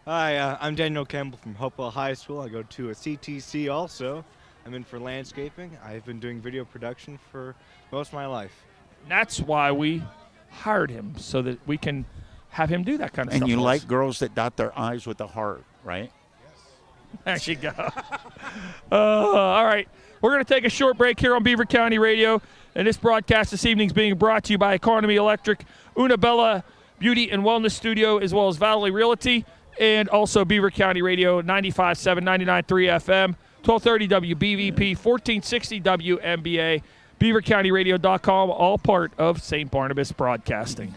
Hi, I'm Daniel Campbell from Hopewell High School. I go to a CTC also. I'm in for landscaping. I've been doing video production for most of my life. That's why we hired him, so that we can have him do that kind of stuff. And you like girls that dot their I's with a heart, right? There you go. All right. We're going to take a short break here on Beaver County Radio. And this broadcast this evening is being brought to you by Economy Electric, Unabella Beauty and Wellness Studio, as well as Valley Realty, and also Beaver County Radio, 95.7, 99.3 FM, 1230 WBVP, 1460 WMBA, BeaverCountyRadio.com, all part of St. Barnabas Broadcasting.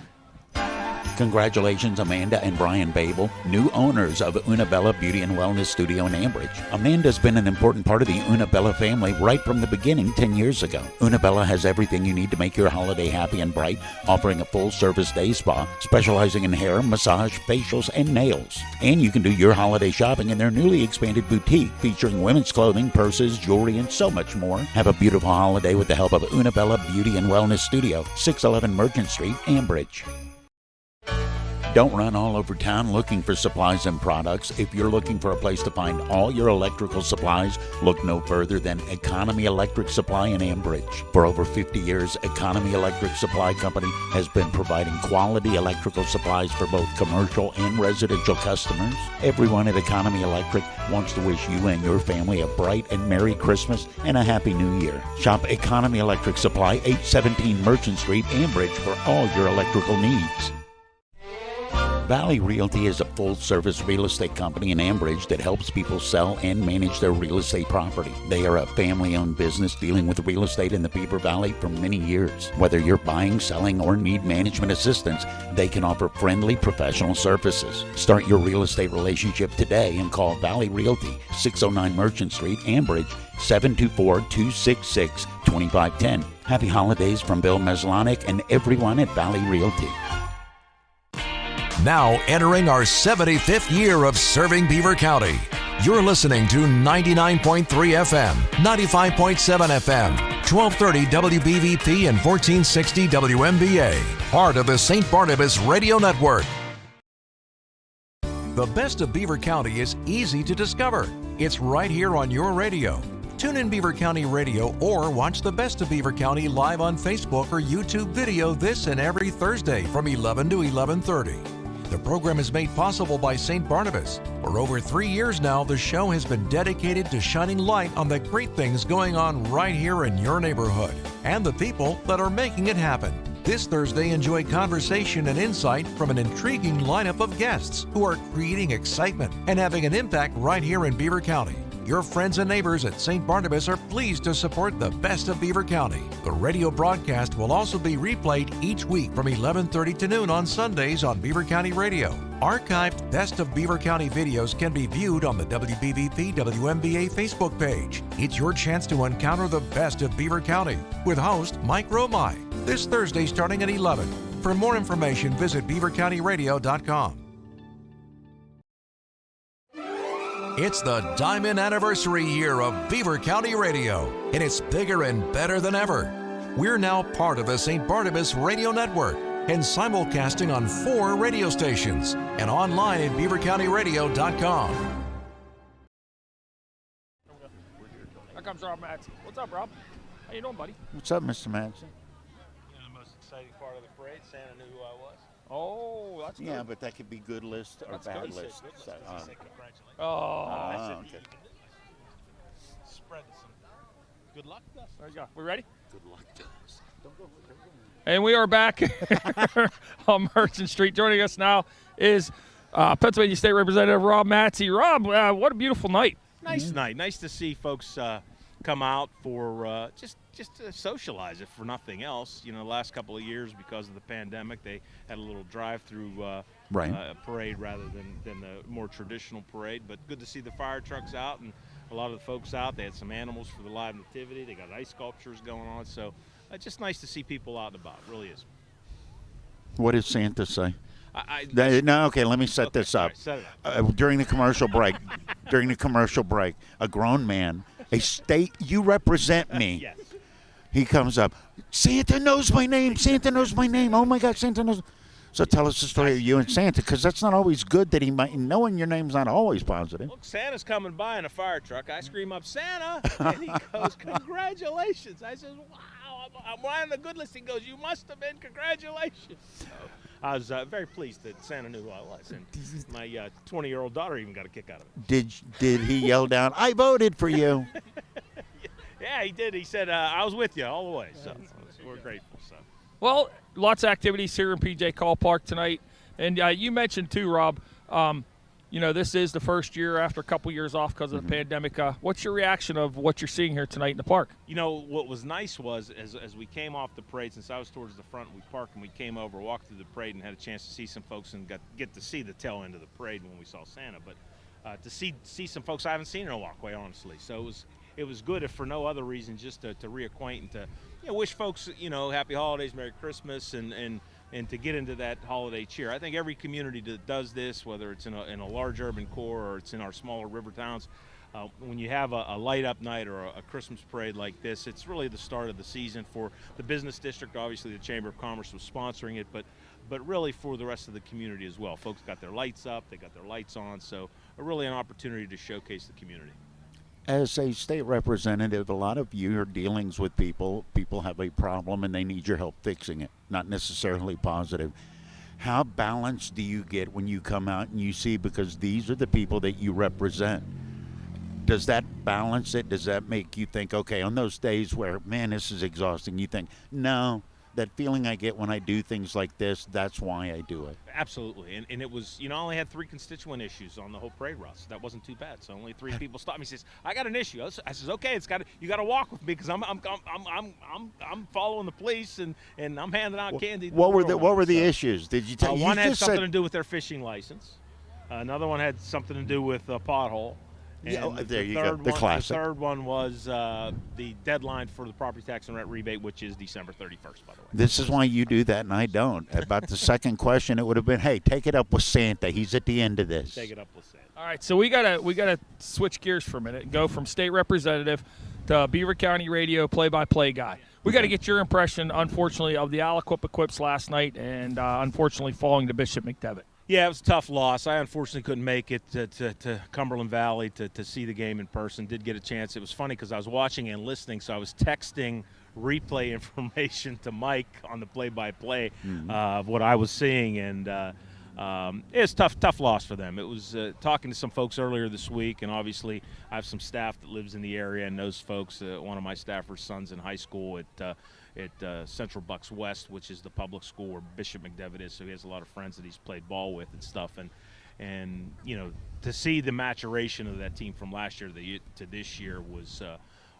Congratulations, Amanda and Brian Babel, new owners of Unabella Beauty and Wellness Studio in Ambridge. Amanda's been an important part of the Unabella family right from the beginning 10 years ago. Unabella has everything you need to make your holiday happy and bright, offering a full-service day spa, specializing in hair, massage, facials, and nails. And you can do your holiday shopping in their newly expanded boutique, featuring women's clothing, purses, jewelry, and so much more. Have a beautiful holiday with the help of Unabella Beauty and Wellness Studio, 611 Merchant Street, Ambridge. Don't run all over town looking for supplies and products. If you're looking for a place to find all your electrical supplies, look no further than Economy Electric Supply in Ambridge. For over 50 years, Economy Electric Supply Company has been providing quality electrical supplies for both commercial and residential customers. Everyone at Economy Electric wants to wish you and your family a bright and Merry Christmas and a Happy New Year. Shop Economy Electric Supply, 817 Merchant Street, Ambridge, for all your electrical needs. Valley Realty is a full-service real estate company in Ambridge that helps people sell and manage their real estate property. They are a family-owned business dealing with real estate in the Beaver Valley for many years. Whether you're buying, selling, or need management assistance, they can offer friendly professional services. Start your real estate relationship today and call Valley Realty, 609 Merchant Street, Ambridge, 724-266-2510. Happy holidays from Bill Meslonic and everyone at Valley Realty. Now entering our 75th year of serving Beaver County. You're listening to 99.3 FM, 95.7 FM, 1230 WBVP and 1460 WMBA. Part of the St. Barnabas Radio Network. The best of Beaver County is easy to discover. It's right here on your radio. Tune in Beaver County Radio or watch the Best of Beaver County live on Facebook or YouTube video this and every Thursday from 11 to 11:30. The program is made possible by St. Barnabas. For over 3 years now, the show has been dedicated to shining light on the great things going on right here in your neighborhood and the people that are making it happen. This Thursday, enjoy conversation and insight from an intriguing lineup of guests who are creating excitement and having an impact right here in Beaver County. Your friends and neighbors at St. Barnabas are pleased to support the Best of Beaver County. The radio broadcast will also be replayed each week from 11:30 to noon on Sundays on Beaver County Radio. Archived Best of Beaver County videos can be viewed on the WBVP WMBA Facebook page. It's your chance to encounter the best of Beaver County with host Mike Romai. this Thursday starting at 11. For more information, visit beavercountyradio.com. It's the diamond anniversary year of Beaver County Radio, and it's bigger and better than ever. We're now part of the St. Barnabas Radio Network and simulcasting on 4 radio stations and online at beavercountyradio.com. Here comes Rob Matson. What's up, Rob? How you doing, buddy? What's up, Mr. Madsen? The most exciting part of the parade, Santa knew who I was. Oh, that's Yeah, good. but that could be good list or That's bad good. list. He So, said congratulations. Oh, okay. Spread some good luck to us. there you go. We ready? Good luck to us. And we are back on Merchant Street. Joining us now is Pennsylvania State Representative Rob Matson. Rob, what a beautiful night. Nice night. Nice to see folks come out for just to socialize, if for nothing else. You know, the last couple of years, because of the pandemic, they had a little drive-through parade rather than the more traditional parade. But good to see the fire trucks out and a lot of the folks out. They had some animals for the live nativity. They got ice sculptures going on. So it's just nice to see people out and about. It really is. What did Santa say? I No, okay, let me set this all up. right, set it up. During the commercial break, a grown man, a state, you represent me. Yes. He comes up, Santa knows my name. Santa knows my name. Oh my God, Santa knows. So tell us the story of you and Santa, because that's not always good. That he might knowing your name's not always positive. Look, Santa's coming by in a fire truck. I scream up, Santa, and he goes, congratulations. I says, wow, I'm on the good list. He goes, you must have been, congratulations. So I was very pleased that Santa knew who I was, and my 20-year-old daughter even got a kick out of it. Did he yell down, I voted for you? Yeah, he did. He said, I was with you all the way. So we're grateful. So. Well, lots of activities here in PJ Call Park tonight. And you mentioned, too, Rob, you know, this is the first year after a couple years off because of the pandemic. What's your reaction of what you're seeing here tonight in the park? You know, what was nice was as we came off the parade, since I was towards the front, we parked and we came over, walked through the parade and had a chance to see some folks and get to see the tail end of the parade when we saw Santa. But to see some folks I haven't seen in a walkway, honestly. So it was good, if for no other reason, just to reacquaint and to wish folks, happy holidays, Merry Christmas, and to get into that holiday cheer. I think every community that does this, whether it's in a large urban core or it's in our smaller river towns, when you have a light-up night or a Christmas parade like this, it's really the start of the season for the business district. Obviously, the Chamber of Commerce was sponsoring it, but really for the rest of the community as well. Folks got their lights up, they got their lights on, so really an opportunity to showcase the community. As a state representative, a lot of your dealings with people have a problem and they need your help fixing it, not necessarily positive. How balanced do you get when you come out and you see, because these are the people that you represent? Does that balance it? Does that make you think, okay, on those days where, man, this is exhausting, you think, no, that feeling I get when I do things like this, that's why I do it? Absolutely, and it was, I only had 3 constituent issues on the whole parade route, so that wasn't too bad. So only 3 people stopped me. He says, "I got an issue." I says, "Okay, you got to walk with me because I'm following the police and I'm handing out candy." What were the issues? Did you tell? One you had just something said, to do with their fishing license. Another one had something to do with a pothole. And there you go. The classic. The third one was the deadline for the property tax and rent rebate, which is December 31st, by the way. This is why you do that and I don't. About the second question, it would have been, hey, take it up with Santa. He's at the end of this. Take it up with Santa. All right, so we gotta switch gears for a minute and go from state representative to Beaver County Radio play-by-play guy. We got to get your impression, unfortunately, of the Aliquippa Quips last night and unfortunately falling to Bishop McDevitt. Yeah, it was a tough loss. I unfortunately couldn't make it to Cumberland Valley to see the game in person. Did get a chance. It was funny because I was watching and listening, so I was texting replay information to Mike on the play-by-play of what I was seeing, and it's tough loss for them. It was talking to some folks earlier this week, and obviously I have some staff that lives in the area and knows folks. One of my staffers' sons in high school at Central Bucks West, which is the public school where Bishop McDevitt is, so he has a lot of friends that he's played ball with and stuff, and to see the maturation of that team from last year to this year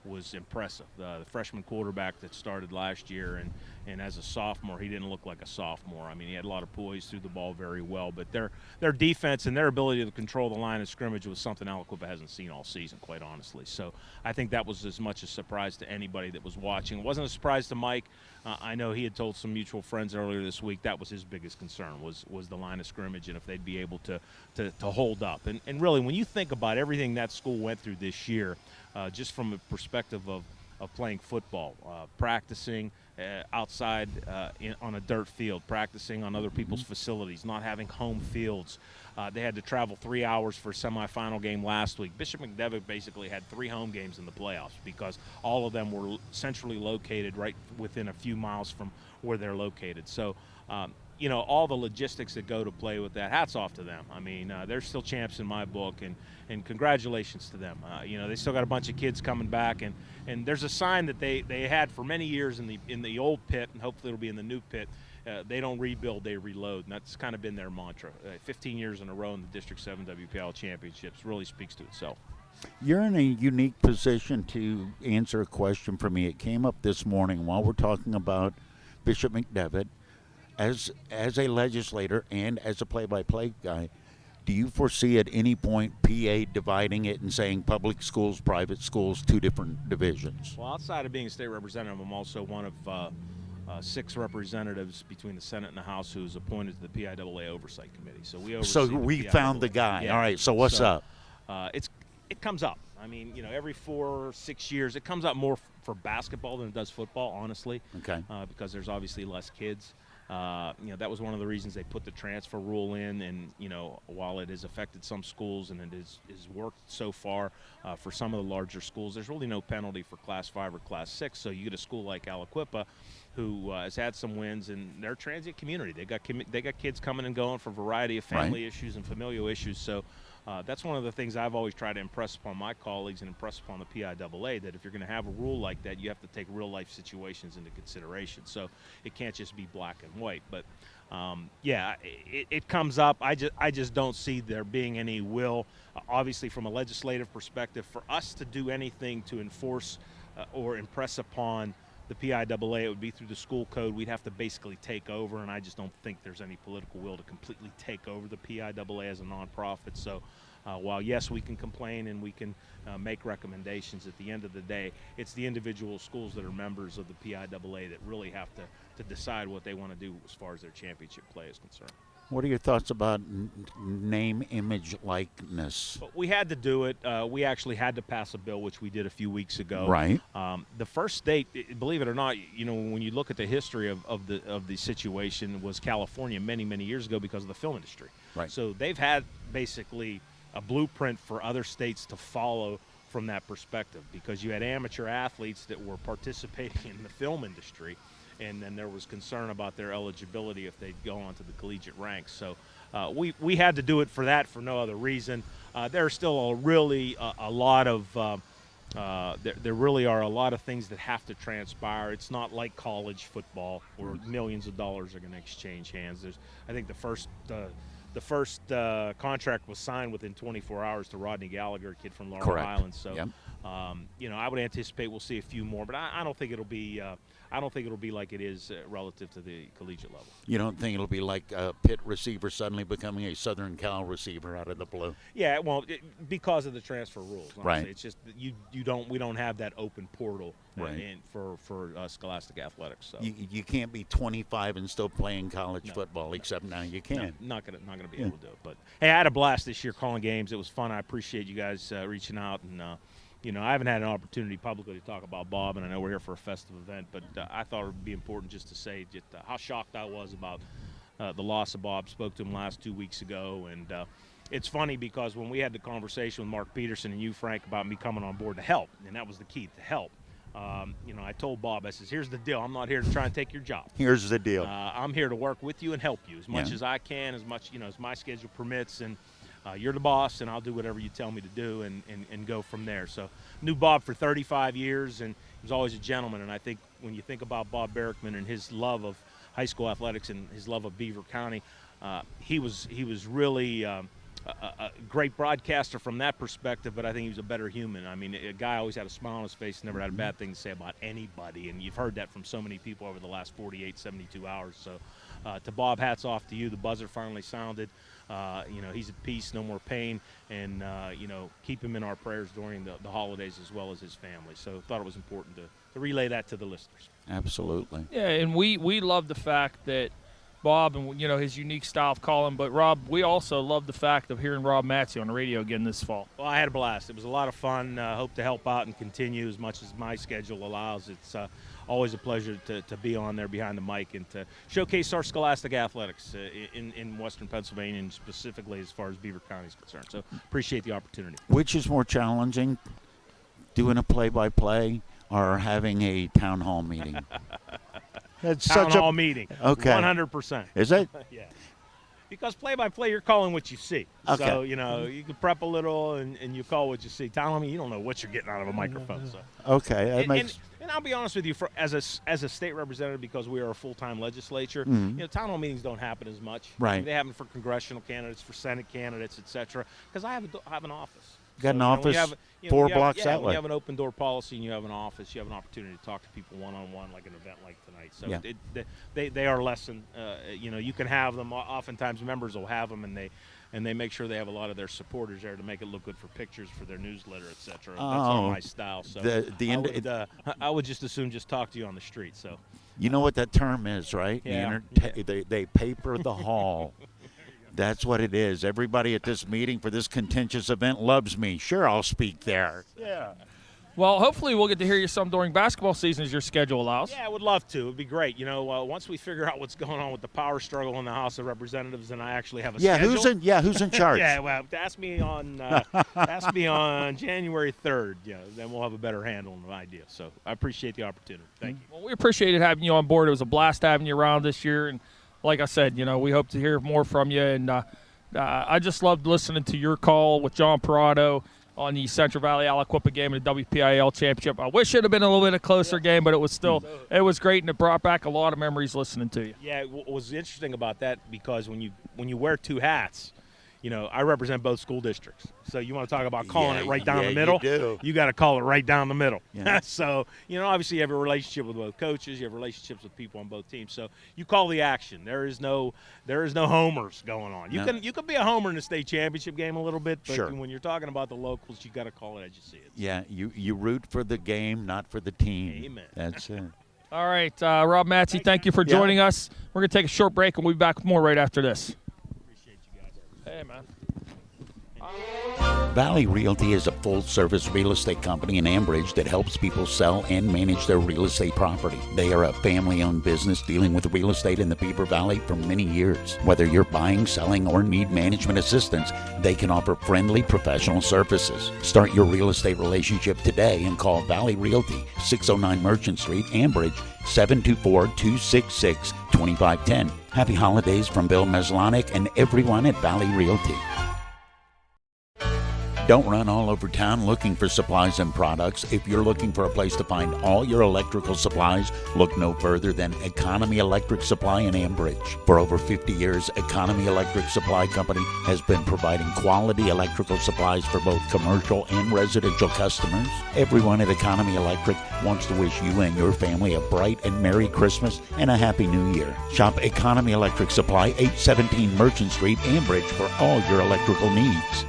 was impressive. The freshman quarterback that started last year, and as a sophomore, he didn't look like a sophomore. I mean, he had a lot of poise, threw the ball very well, but their defense and their ability to control the line of scrimmage was something Aliquippa hasn't seen all season, quite honestly. So I think that was as much a surprise to anybody that was watching. It wasn't a surprise to Mike. I know he had told some mutual friends earlier this week that was his biggest concern was the line of scrimmage and if they'd be able to hold up. And really, when you think about everything that school went through this year, just from a perspective of playing football, practicing outside on a dirt field, practicing on other people's facilities, not having home fields. They had to travel 3 hours for a semifinal game last week. Bishop McDevitt basically had 3 home games in the playoffs because all of them were centrally located right within a few miles from where they're located. So, you know, all the logistics that go to play with that, hats off to them. I mean, they're still champs in my book, and congratulations to them. You know, they still got a bunch of kids coming back, and there's a sign that they had for many years in the old pit, and hopefully it'll be in the new pit. They don't rebuild, they reload, and that's kind of been their mantra. 15 years in a row in the District 7 WPL Championships really speaks to itself. You're in a unique position to answer a question for me. It came up this morning while we're talking about Bishop McDevitt. As a legislator and as a play-by-play guy, do you foresee at any point PA dividing it and saying public schools, private schools, 2 different divisions? Well, outside of being a state representative, I'm also one of 6 representatives between the Senate and the House who's appointed to the PIAA Oversight Committee. So we oversee So the we PIAA. found the guy. Yeah. All right, so what's up? It comes up. I mean, you know, every 4 or 6 years, it comes up more for basketball than it does football, honestly. Okay. Because there's obviously less kids. You know, that was one of the reasons they put the transfer rule in, and you know, while it has affected some schools and it is worked so far for some of the larger schools, there's really no penalty for Class 5 or Class 6. So you get a school like Aliquippa, who has had some wins, and they're a transient community. They got kids coming and going for a variety of family issues and familial issues. So that's one of the things I've always tried to impress upon my colleagues and impress upon the PIAA, that if you're going to have a rule like that, you have to take real life situations into consideration. So it can't just be black and white. But yeah, it comes up. I just don't see there being any will, obviously from a legislative perspective, for us to do anything to enforce or impress upon the PIAA. It would be through the school code. We'd have to basically take over, and I just don't think there's any political will to completely take over the PIAA as a nonprofit. So while, yes, we can complain and we can make recommendations, at the end of the day, it's the individual schools that are members of the PIAA that really have to decide what they want to do as far as their championship play is concerned. What are your thoughts about name, image, likeness? We had to do it. We actually had to pass a bill, which we did a few weeks ago. Right. The first state, believe it or not, you know, when you look at the history of the situation, was California many years ago because of the film industry. Right. So they've had basically a blueprint for other states to follow from that perspective, because you had amateur athletes that were participating in the film industry, and then there was concern about their eligibility if they'd go onto the collegiate ranks. So we had to do it for that, for no other reason. There are still a lot of there really are a lot of things that have to transpire. It's not like college football where millions of dollars are going to exchange hands. I think the first contract was signed within 24 hours to Rodney Gallagher, a kid from Laurel Correct. Island. So, Yep. you know, I would anticipate we'll see a few more, but I don't think it'll be. I don't think it'll be like it is relative to the collegiate level. You don't think it'll be like a Pitt receiver suddenly becoming a Southern Cal receiver out of the blue? Yeah, well, because of the transfer rules. Honestly. Right. It's just we don't have that open portal Right. for scholastic athletics. So You can't be 25 and still playing college football, except now you can. No, not gonna be able to do it. But hey, I had a blast this year calling games. It was fun. I appreciate you guys reaching out, and you know, I haven't had an opportunity publicly to talk about Bob, and I know we're here for a festive event, but I thought it would be important just to say just how shocked I was about the loss of Bob. Spoke to him last 2 weeks ago, and it's funny because when we had the conversation with Mark Peterson and you, Frank, about me coming on board to help, and that was the key, to help. You know, I told Bob, I says, here's the deal. I'm not here to try and take your job. Here's the deal. I'm here to work with you and help you as much as I can, as much, you know, as my schedule permits. And you're the boss, and I'll do whatever you tell me to do and go from there. So knew Bob for 35 years, and he was always a gentleman. And I think when you think about Bob Barrickman and his love of high school athletics and his love of Beaver County, he was really a great broadcaster from that perspective, but I think he was a better human. I mean, a guy always had a smile on his face, never had a bad thing to say about anybody, and you've heard that from so many people over the last 48, 72 hours. So to Bob, hats off to you. The buzzer finally sounded. He's at peace, no more pain, and, keep him in our prayers during the holidays as well as his family. So thought it was important to relay that to the listeners. Absolutely. Yeah, and we love the fact that Bob and, his unique style of calling. But, Rob, we also love the fact of hearing Rob Matze on the radio again this fall. Well, I had a blast. It was a lot of fun. Hope to help out and continue as much as my schedule allows. It's always a pleasure to be on there behind the mic and to showcase our scholastic athletics in Western Pennsylvania, and specifically as far as Beaver County is concerned. So appreciate the opportunity. Which is more challenging, doing a play-by-play or having a town hall meeting? It's Town hall meeting. Okay. 100%. Is it? Yeah. Because play-by-play, you're calling what you see. Okay. So, you can prep a little and you call what you see. Town hall meeting, you don't know what you're getting out of a microphone. So. Okay. And I'll be honest with you, as a state representative, because we are a full-time legislature, town hall meetings don't happen as much. Right. They happen for congressional candidates, for Senate candidates, et cetera, because I have an office. Got an office 4 blocks that way. You have an open door policy and you have an office. You have an opportunity to talk to people one-on-one, like an event like tonight. So they are less than, you can have them. Oftentimes members will have them, and they make sure they have a lot of their supporters there to make it look good for pictures, for their newsletter, et cetera. That's all my style. So I would just as soon just talk to you on the street. So you know what that term is, right? Yeah. They paper the hall. That's what it is. Everybody at this meeting for this contentious event loves me. Sure, I'll speak there. Yeah. Well, hopefully we'll get to hear you some during basketball season as your schedule allows. Yeah, I would love to. It would be great. Once we figure out what's going on with the power struggle in the House of Representatives, and I actually have a schedule. Who's in charge? Yeah, well, ask me on January 3rd. Yeah, then we'll have a better handle on the idea. So I appreciate the opportunity. Thank you. Well, we appreciated having you on board. It was a blast having you around this year, and like I said, we hope to hear more from you. And I just loved listening to your call with John Parado on the Central Valley Aliquippa game in the WPIL Championship. I wish it had been a little bit a closer game, but it was great, and it brought back a lot of memories listening to you. Yeah, what was interesting about that, because when you wear two hats, I represent both school districts. So you want to talk about calling it right down the middle? You got to call it right down the middle. Yeah. So, obviously you have a relationship with both coaches. You have relationships with people on both teams. So you call the action. There is no homers going on. You can be a homer in the state championship game a little bit, but sure, when you're talking about the locals, you got to call it as you see it. Yeah, you root for the game, not for the team. Amen. That's it. All right, Rob Matze, thank you for joining us. We're going to take a short break, and we'll be back with more right after this. Appreciate you guys. Hey, man. Valley Realty is a full-service real estate company in Ambridge that helps people sell and manage their real estate property. They are a family-owned business dealing with real estate in the Beaver Valley for many years. Whether you're buying, selling, or need management assistance, they can offer friendly professional services. Start your real estate relationship today and call Valley Realty, 609 Merchant Street, Ambridge, 724-266-2510. Happy holidays from Bill Meslonic and everyone at Valley Realty. Don't run all over town looking for supplies and products. If you're looking for a place to find all your electrical supplies, look no further than Economy Electric Supply in Ambridge. For over 50 years, Economy Electric Supply Company has been providing quality electrical supplies for both commercial and residential customers. Everyone at Economy Electric wants to wish you and your family a bright and Merry Christmas and a Happy New Year. Shop Economy Electric Supply, 817 Merchant Street, Ambridge for all your electrical needs.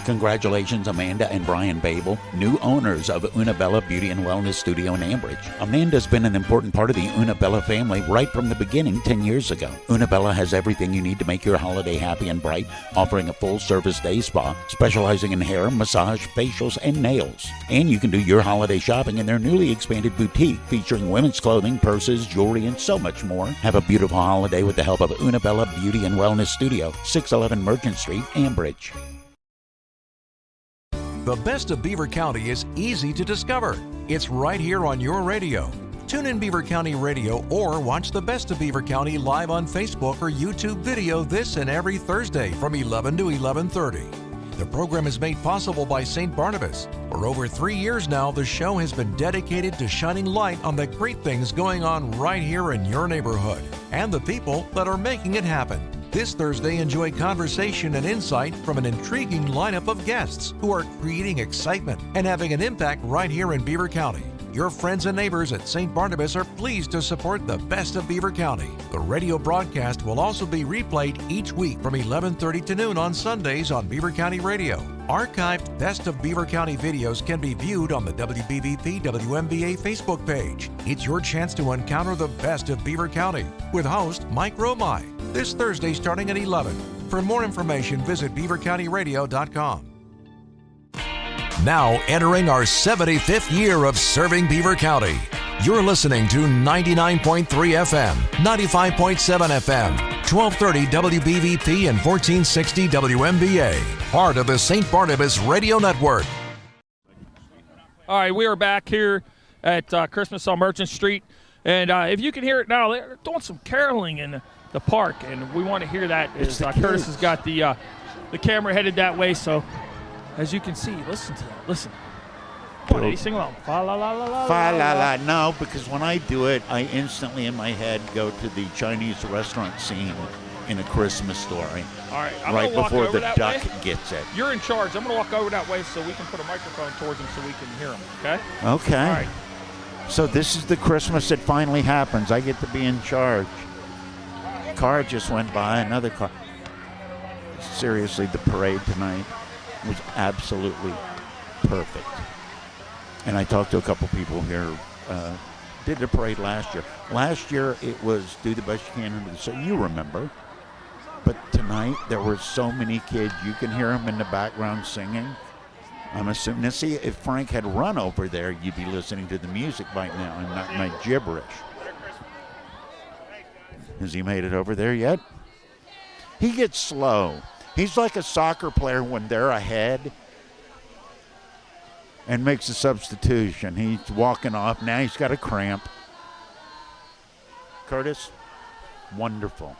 Congratulations, Amanda and Brian Babel, new owners of Unabella Beauty and Wellness Studio in Ambridge. Amanda's been an important part of the Unabella family right from the beginning 10 years ago. Unabella has everything you need to make your holiday happy and bright, offering a full-service day spa, specializing in hair, massage, facials, and nails. And you can do your holiday shopping in their newly expanded boutique, featuring women's clothing, purses, jewelry, and so much more. Have a beautiful holiday with the help of Unabella Beauty and Wellness Studio, 611 Merchant Street, Ambridge. The best of Beaver County is easy to discover. It's right here on your radio. Tune in Beaver County Radio or watch the best of Beaver County live on Facebook or YouTube video this and every Thursday from 11 to 11:30. The program is made possible by St. Barnabas. For over 3 years now, the show has been dedicated to shining light on the great things going on right here in your neighborhood and the people that are making it happen. This Thursday, enjoy conversation and insight from an intriguing lineup of guests who are creating excitement and having an impact right here in Beaver County. Your friends and neighbors at St. Barnabas are pleased to support the best of Beaver County. The radio broadcast will also be replayed each week from 11:30 to noon on Sundays on Beaver County Radio. Archived Best of Beaver County videos can be viewed on the WBVP WMBA Facebook page. It's your chance to encounter the best of Beaver County with host Mike Romai this Thursday starting at 11. For more information, visit beavercountyradio.com. Now entering our 75th year of serving Beaver County. You're listening to 99.3 FM, 95.7 FM, 1230 WBVP and 1460 WMBA. Part of the St. Barnabas Radio Network. All right, we are back here at Christmas on Merchant Street. And if you can hear it now, they're doing some caroling in the park. And we want to hear that as Curtis has got the camera headed that way. So as you can see, listen to that. Listen. Come on, Eddie, sing along. Fa la la la la. Fa la la. No, because when I do it, I instantly in my head go to the Chinese restaurant scene in A Christmas Story. All right, I'm right gonna walk before over the that duck way. gets it. You're in charge. I'm going to walk over that way so we can put a microphone towards him so we can hear him, okay? Okay. All right. So this is the Christmas that finally happens. I get to be in charge. Car just went by, another car. Seriously, the parade tonight was absolutely perfect. And I talked to a couple people here. Did the parade last year. Last year it was do the best you can. So you remember. But tonight there were so many kids. You can hear them in the background singing. I'm assuming. Now see, if Frank had run over there, you'd be listening to the music right now and not my gibberish. Has he made it over there yet? He gets slow. He's like a soccer player when they're ahead and makes a substitution. He's walking off. Now he's got a cramp. Curtis, wonderful.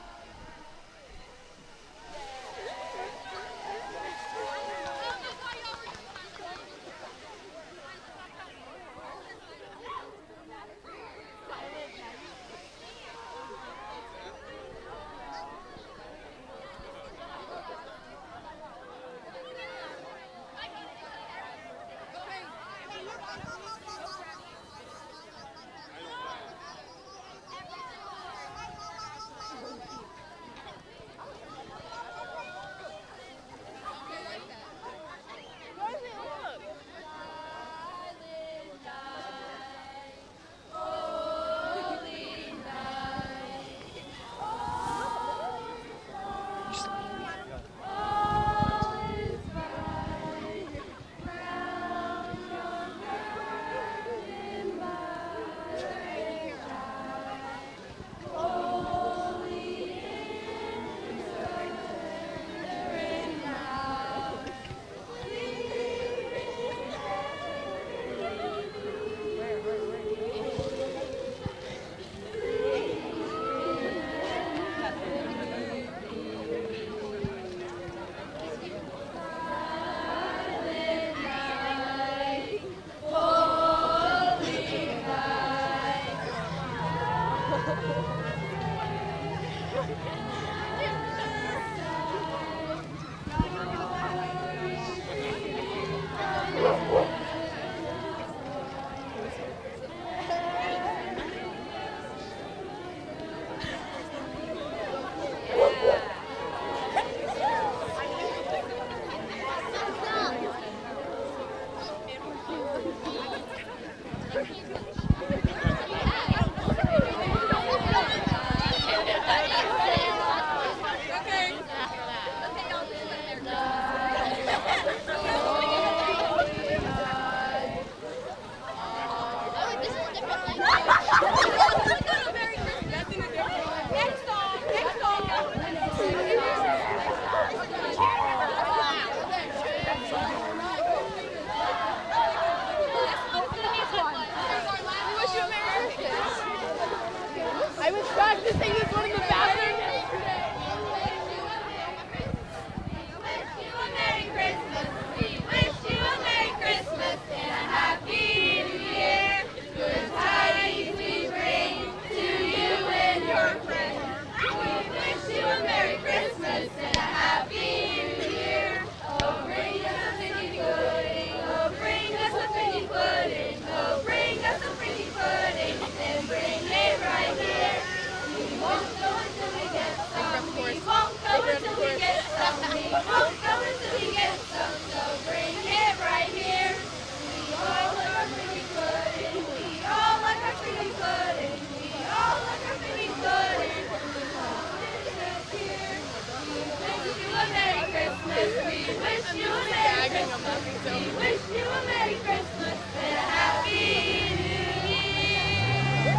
Merry Christmas. Won't come until we get some, so bring it right here. We all like our creamy pudding. We all like our creamy pudding. We all like our creamy pudding. This year, we wish you a Merry Christmas. We wish you a Merry Christmas. We wish you a Merry Christmas and a Happy New Year.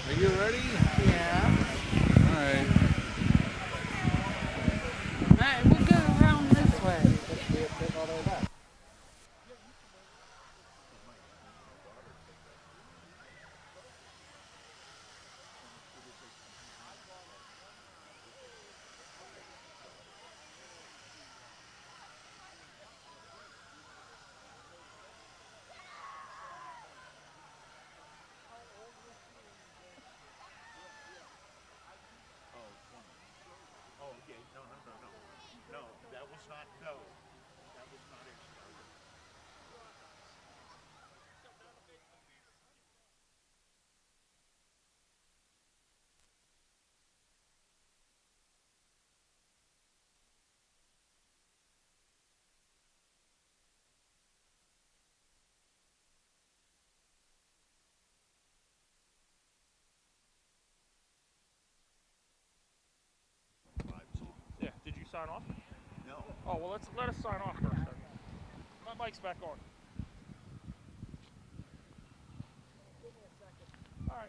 Are you ready? Yeah. All right. All right, we'll go around this way. Oh, okay. No. No, that was not no. That was not it. Yeah. Did you sign off? No. Oh well, let us sign off first. Then. My mic's back on. All right.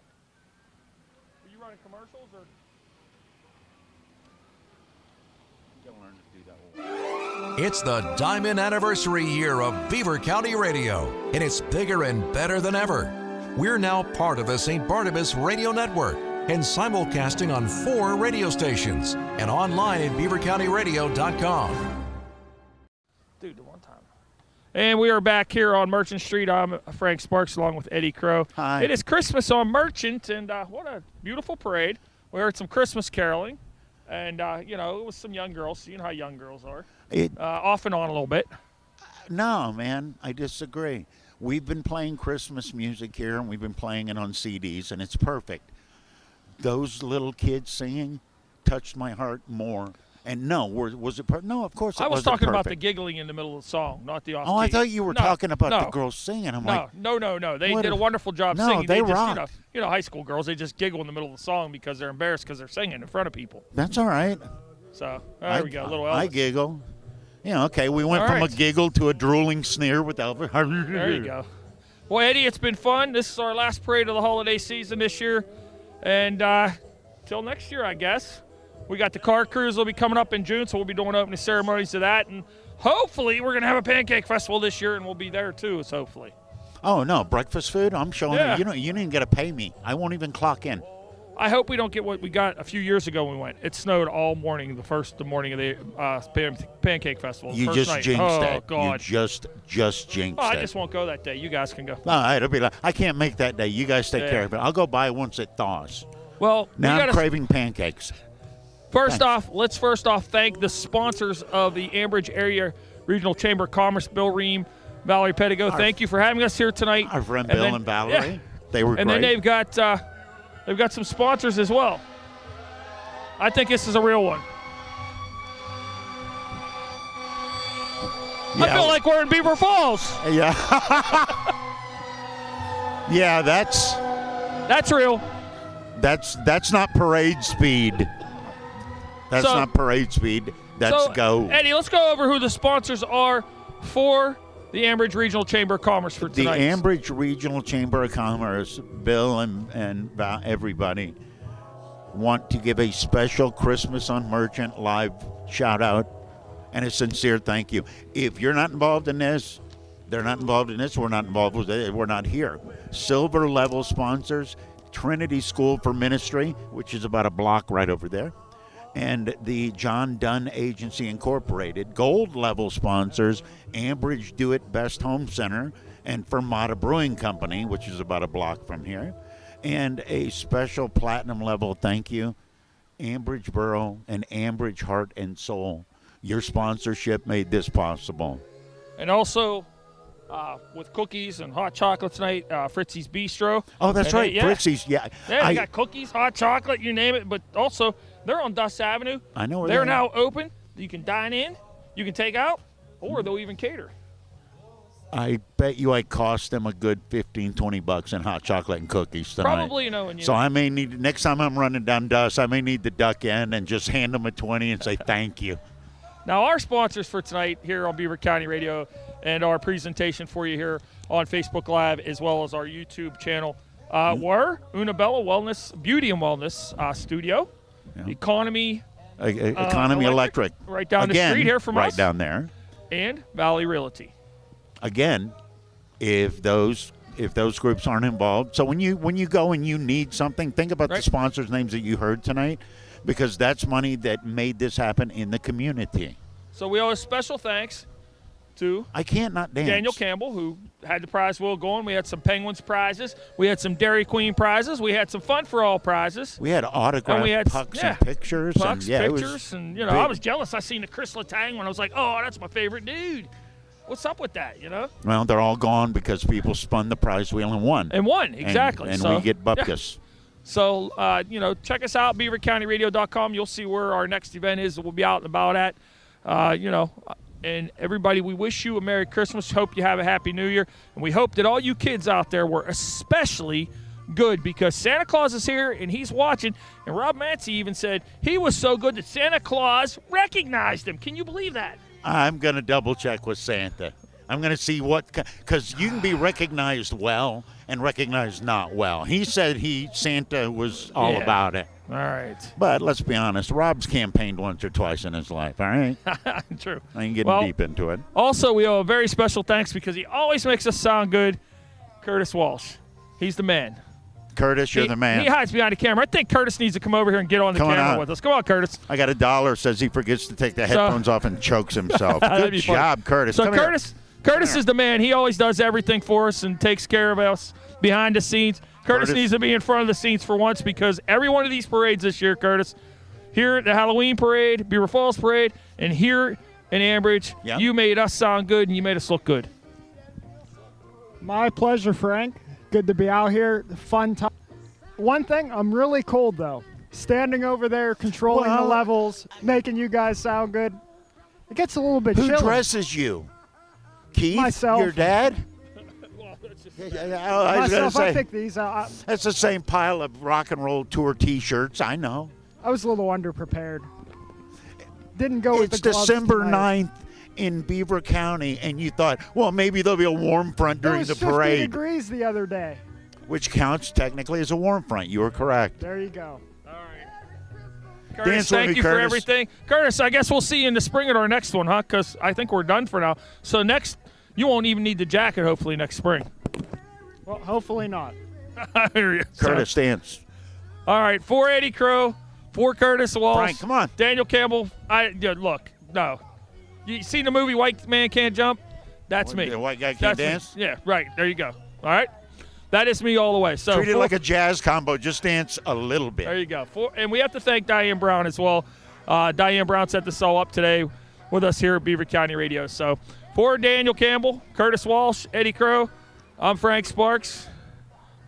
Are you running commercials or? You gotta learn to do that. It's the diamond anniversary year of Beaver County Radio, and it's bigger and better than ever. We're now part of the St. Barnabas Radio Network and simulcasting on 4 radio stations and online at beavercountyradio.com. Dude, the one time. And we are back here on Merchant Street. I'm Frank Sparks along with Eddie Crow. Hi. It is Christmas on Merchant, and what a beautiful parade. We heard some Christmas caroling, and, it was some young girls. You know how young girls are. Off and on a little bit. No, man, I disagree. We've been playing Christmas music here, and we've been playing it on CDs, and it's perfect. Those little kids singing touched my heart more. And no, was it perfect? No, of course it wasn't. I was talking about the perfect. giggling in the middle of the song, not the off key. Oh, I thought you were talking about the girls singing. I'm like, no. They what did a wonderful job No, singing. they just, rocked. high school girls, they just giggle in the middle of the song because they're embarrassed because they're singing in front of people. that's all right. So, there we go, a little Elvis. I giggle. Yeah, okay. We went All from right. a giggle to a drooling sneer with Elvis. There you go. Well, Eddie, it's been fun. This is our last parade of the holiday season this year. And till next year, I guess. We got the car cruise will be coming up in June, so we'll be doing opening ceremonies of that. And hopefully we're going to have a pancake festival this year, and we'll be there too, so hopefully. Oh, no, breakfast food? I'm showing Yeah. you. You didn't get to pay me. I won't even clock in. I hope we don't get what we got a few years ago when we went. It snowed all morning, the morning of the pancake festival. You first just night. jinxed oh, it. God. You just jinxed Oh, I it. just won't go that day. You guys can go. No, it'll be like, I can't make that day. You guys take Yeah. care of it. I'll go buy once it thaws. Well, Now we I'm gotta, craving pancakes. let's first off thank the sponsors of the Ambridge Area Regional Chamber of Commerce, Bill Ream, Valerie Pettigo. Thank you for having us here tonight. Our friend And Bill then- and Valerie. yeah. They were And great. then they've got some sponsors as well. I think this is a real one. I feel like we're in Beaver Falls. Yeah. Yeah, That's real. that's not parade speed. That's So- not parade speed. That's So, go. Eddie, let's go over who the sponsors are for the Ambridge Regional Chamber of Commerce for The tonight. Ambridge Regional Chamber of Commerce, Bill and everybody, want to give a special Christmas on Merchant live shout out and a sincere thank you. If you're not involved in this, they're not involved in this, we're not involved with it, we're not here. Silver level sponsors, Trinity School for Ministry, which is about a block right over there, and the John Dunn Agency Incorporated. Gold level sponsors, Ambridge Do It Best Home Center and Fermata Brewing Company, which is about a block from here. And a special platinum level thank you, Ambridge Borough and Ambridge Heart and Soul. Your sponsorship made this possible. And also, with cookies and hot chocolate tonight, Fritzy's Bistro. Oh, that's And right, yeah. Fritzy's. Yeah, Yeah, they got cookies, hot chocolate, you name it. But also, they're on Dust Avenue. I know where they're they are. now open. You can dine in, you can take out, or they'll even cater. I bet you I cost them a good $15-20 in hot chocolate and cookies tonight. Probably, and So I may need, next time I'm running down Dust, I may need to duck in and just hand them a 20 and say thank you. Now, our sponsors for tonight here on Beaver County Radio and our presentation for you here on Facebook Live as well as our YouTube channel were Unabella Wellness, Beauty and Wellness Studio, Economy Economy Electric. right down Again, the street here from right us, down there. and Valley Realty. Again, if those groups aren't involved, so when you go and you need something, think about the Right. sponsors' names that you heard tonight, because that's money that made this happen in the community. So we owe a special thanks to I can't not dance. Daniel Campbell, who had the prize wheel going. We had some Penguins prizes. We had some Dairy Queen prizes. We had some Fun for All prizes. We had autographed And we had pucks yeah, and pictures. Pucks, and, it pictures, was and I big. was jealous. I seen the Chris Letang one. I was like, oh, that's my favorite dude. What's up with that, Well, they're all gone because people spun the prize wheel and won. And won, exactly. And so, we get yeah. bupkis. So, check us out, beavercountyradio.com. You'll see where our next event is that we'll be out and about at. And everybody, we wish you a Merry Christmas. Hope you have a Happy New Year. And we hope that all you kids out there were especially good because Santa Claus is here and he's watching. And Rob Mancy even said he was so good that Santa Claus recognized him. Can you believe that? I'm going to double check with Santa. I'm going to see because you can be recognized well and recognized not well. He said Santa was all Yeah. about it. All right. But let's be honest, Rob's campaigned once or twice in his life, all right? True. I ain't getting Well, deep into it. Also, we owe a very special thanks because he always makes us sound good. Curtis Walsh. He's the man. Curtis, you're the man. He hides behind the camera. I think Curtis needs to come over here and get on the Come on camera out. with us. Come on, Curtis. I got $1 says he forgets to take the headphones off and chokes himself. That'd Good be funny. job, Curtis. So Come here. Curtis is the man. He always does everything for us and takes care of us behind the scenes. Curtis needs to be in front of the scenes for once because every one of these parades this year, Curtis, here at the Halloween parade, Beaver Falls parade, and here in Ambridge, Yep. you made us sound good and you made us look good. My pleasure, Frank. Good to be out here. Fun time. One thing, I'm really cold though. Standing over there, controlling Well, the levels, making you guys sound good. It gets a little bit Who chilly. dresses you? Keith? Myself. Your dad? I was going to Myself, I say, picked these. I that's the same pile of rock and roll tour T-shirts. I know. was a little underprepared. Didn't go with It's the gloves December tonight. 9th in Beaver County, and you thought, well, maybe there'll be a warm front It during was the 50 parade, degrees the other day. which counts technically as a warm front. You were correct. There you go. Curtis, Dance with thank me, you for Curtis. everything. Curtis, I guess we'll see you in the spring at our next one, huh? Because I think we're done for now. So next, you won't even need the jacket, hopefully, next spring. Well, hopefully not. I hear you. Curtis, dance. All right, for Eddie Crow, for Curtis Walsh. Frank, come on. Daniel Campbell. Look, no. You seen the movie White Man Can't Jump? That's me. The white guy That's can't me. dance? Yeah, right. There you go. All right? That is me all the way. So Treat it like a jazz combo. Just dance a little bit. There you go. And we have to thank Diane Brown as well. Diane Brown set this all up today with us here at Beaver County Radio. So for Daniel Campbell, Curtis Walsh, Eddie Crow, I'm Frank Sparks.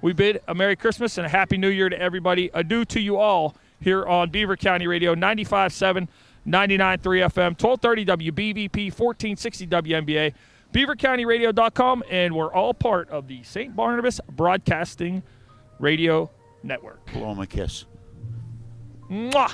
We bid a Merry Christmas and a Happy New Year to everybody. Adieu to you all here on Beaver County Radio, 95.7, 99.3 FM, 1230 WBVP, 1460 WNBA, beavercountyradio.com, and we're all part of the St. Barnabas Broadcasting Radio Network. Blow him a kiss. Mwah!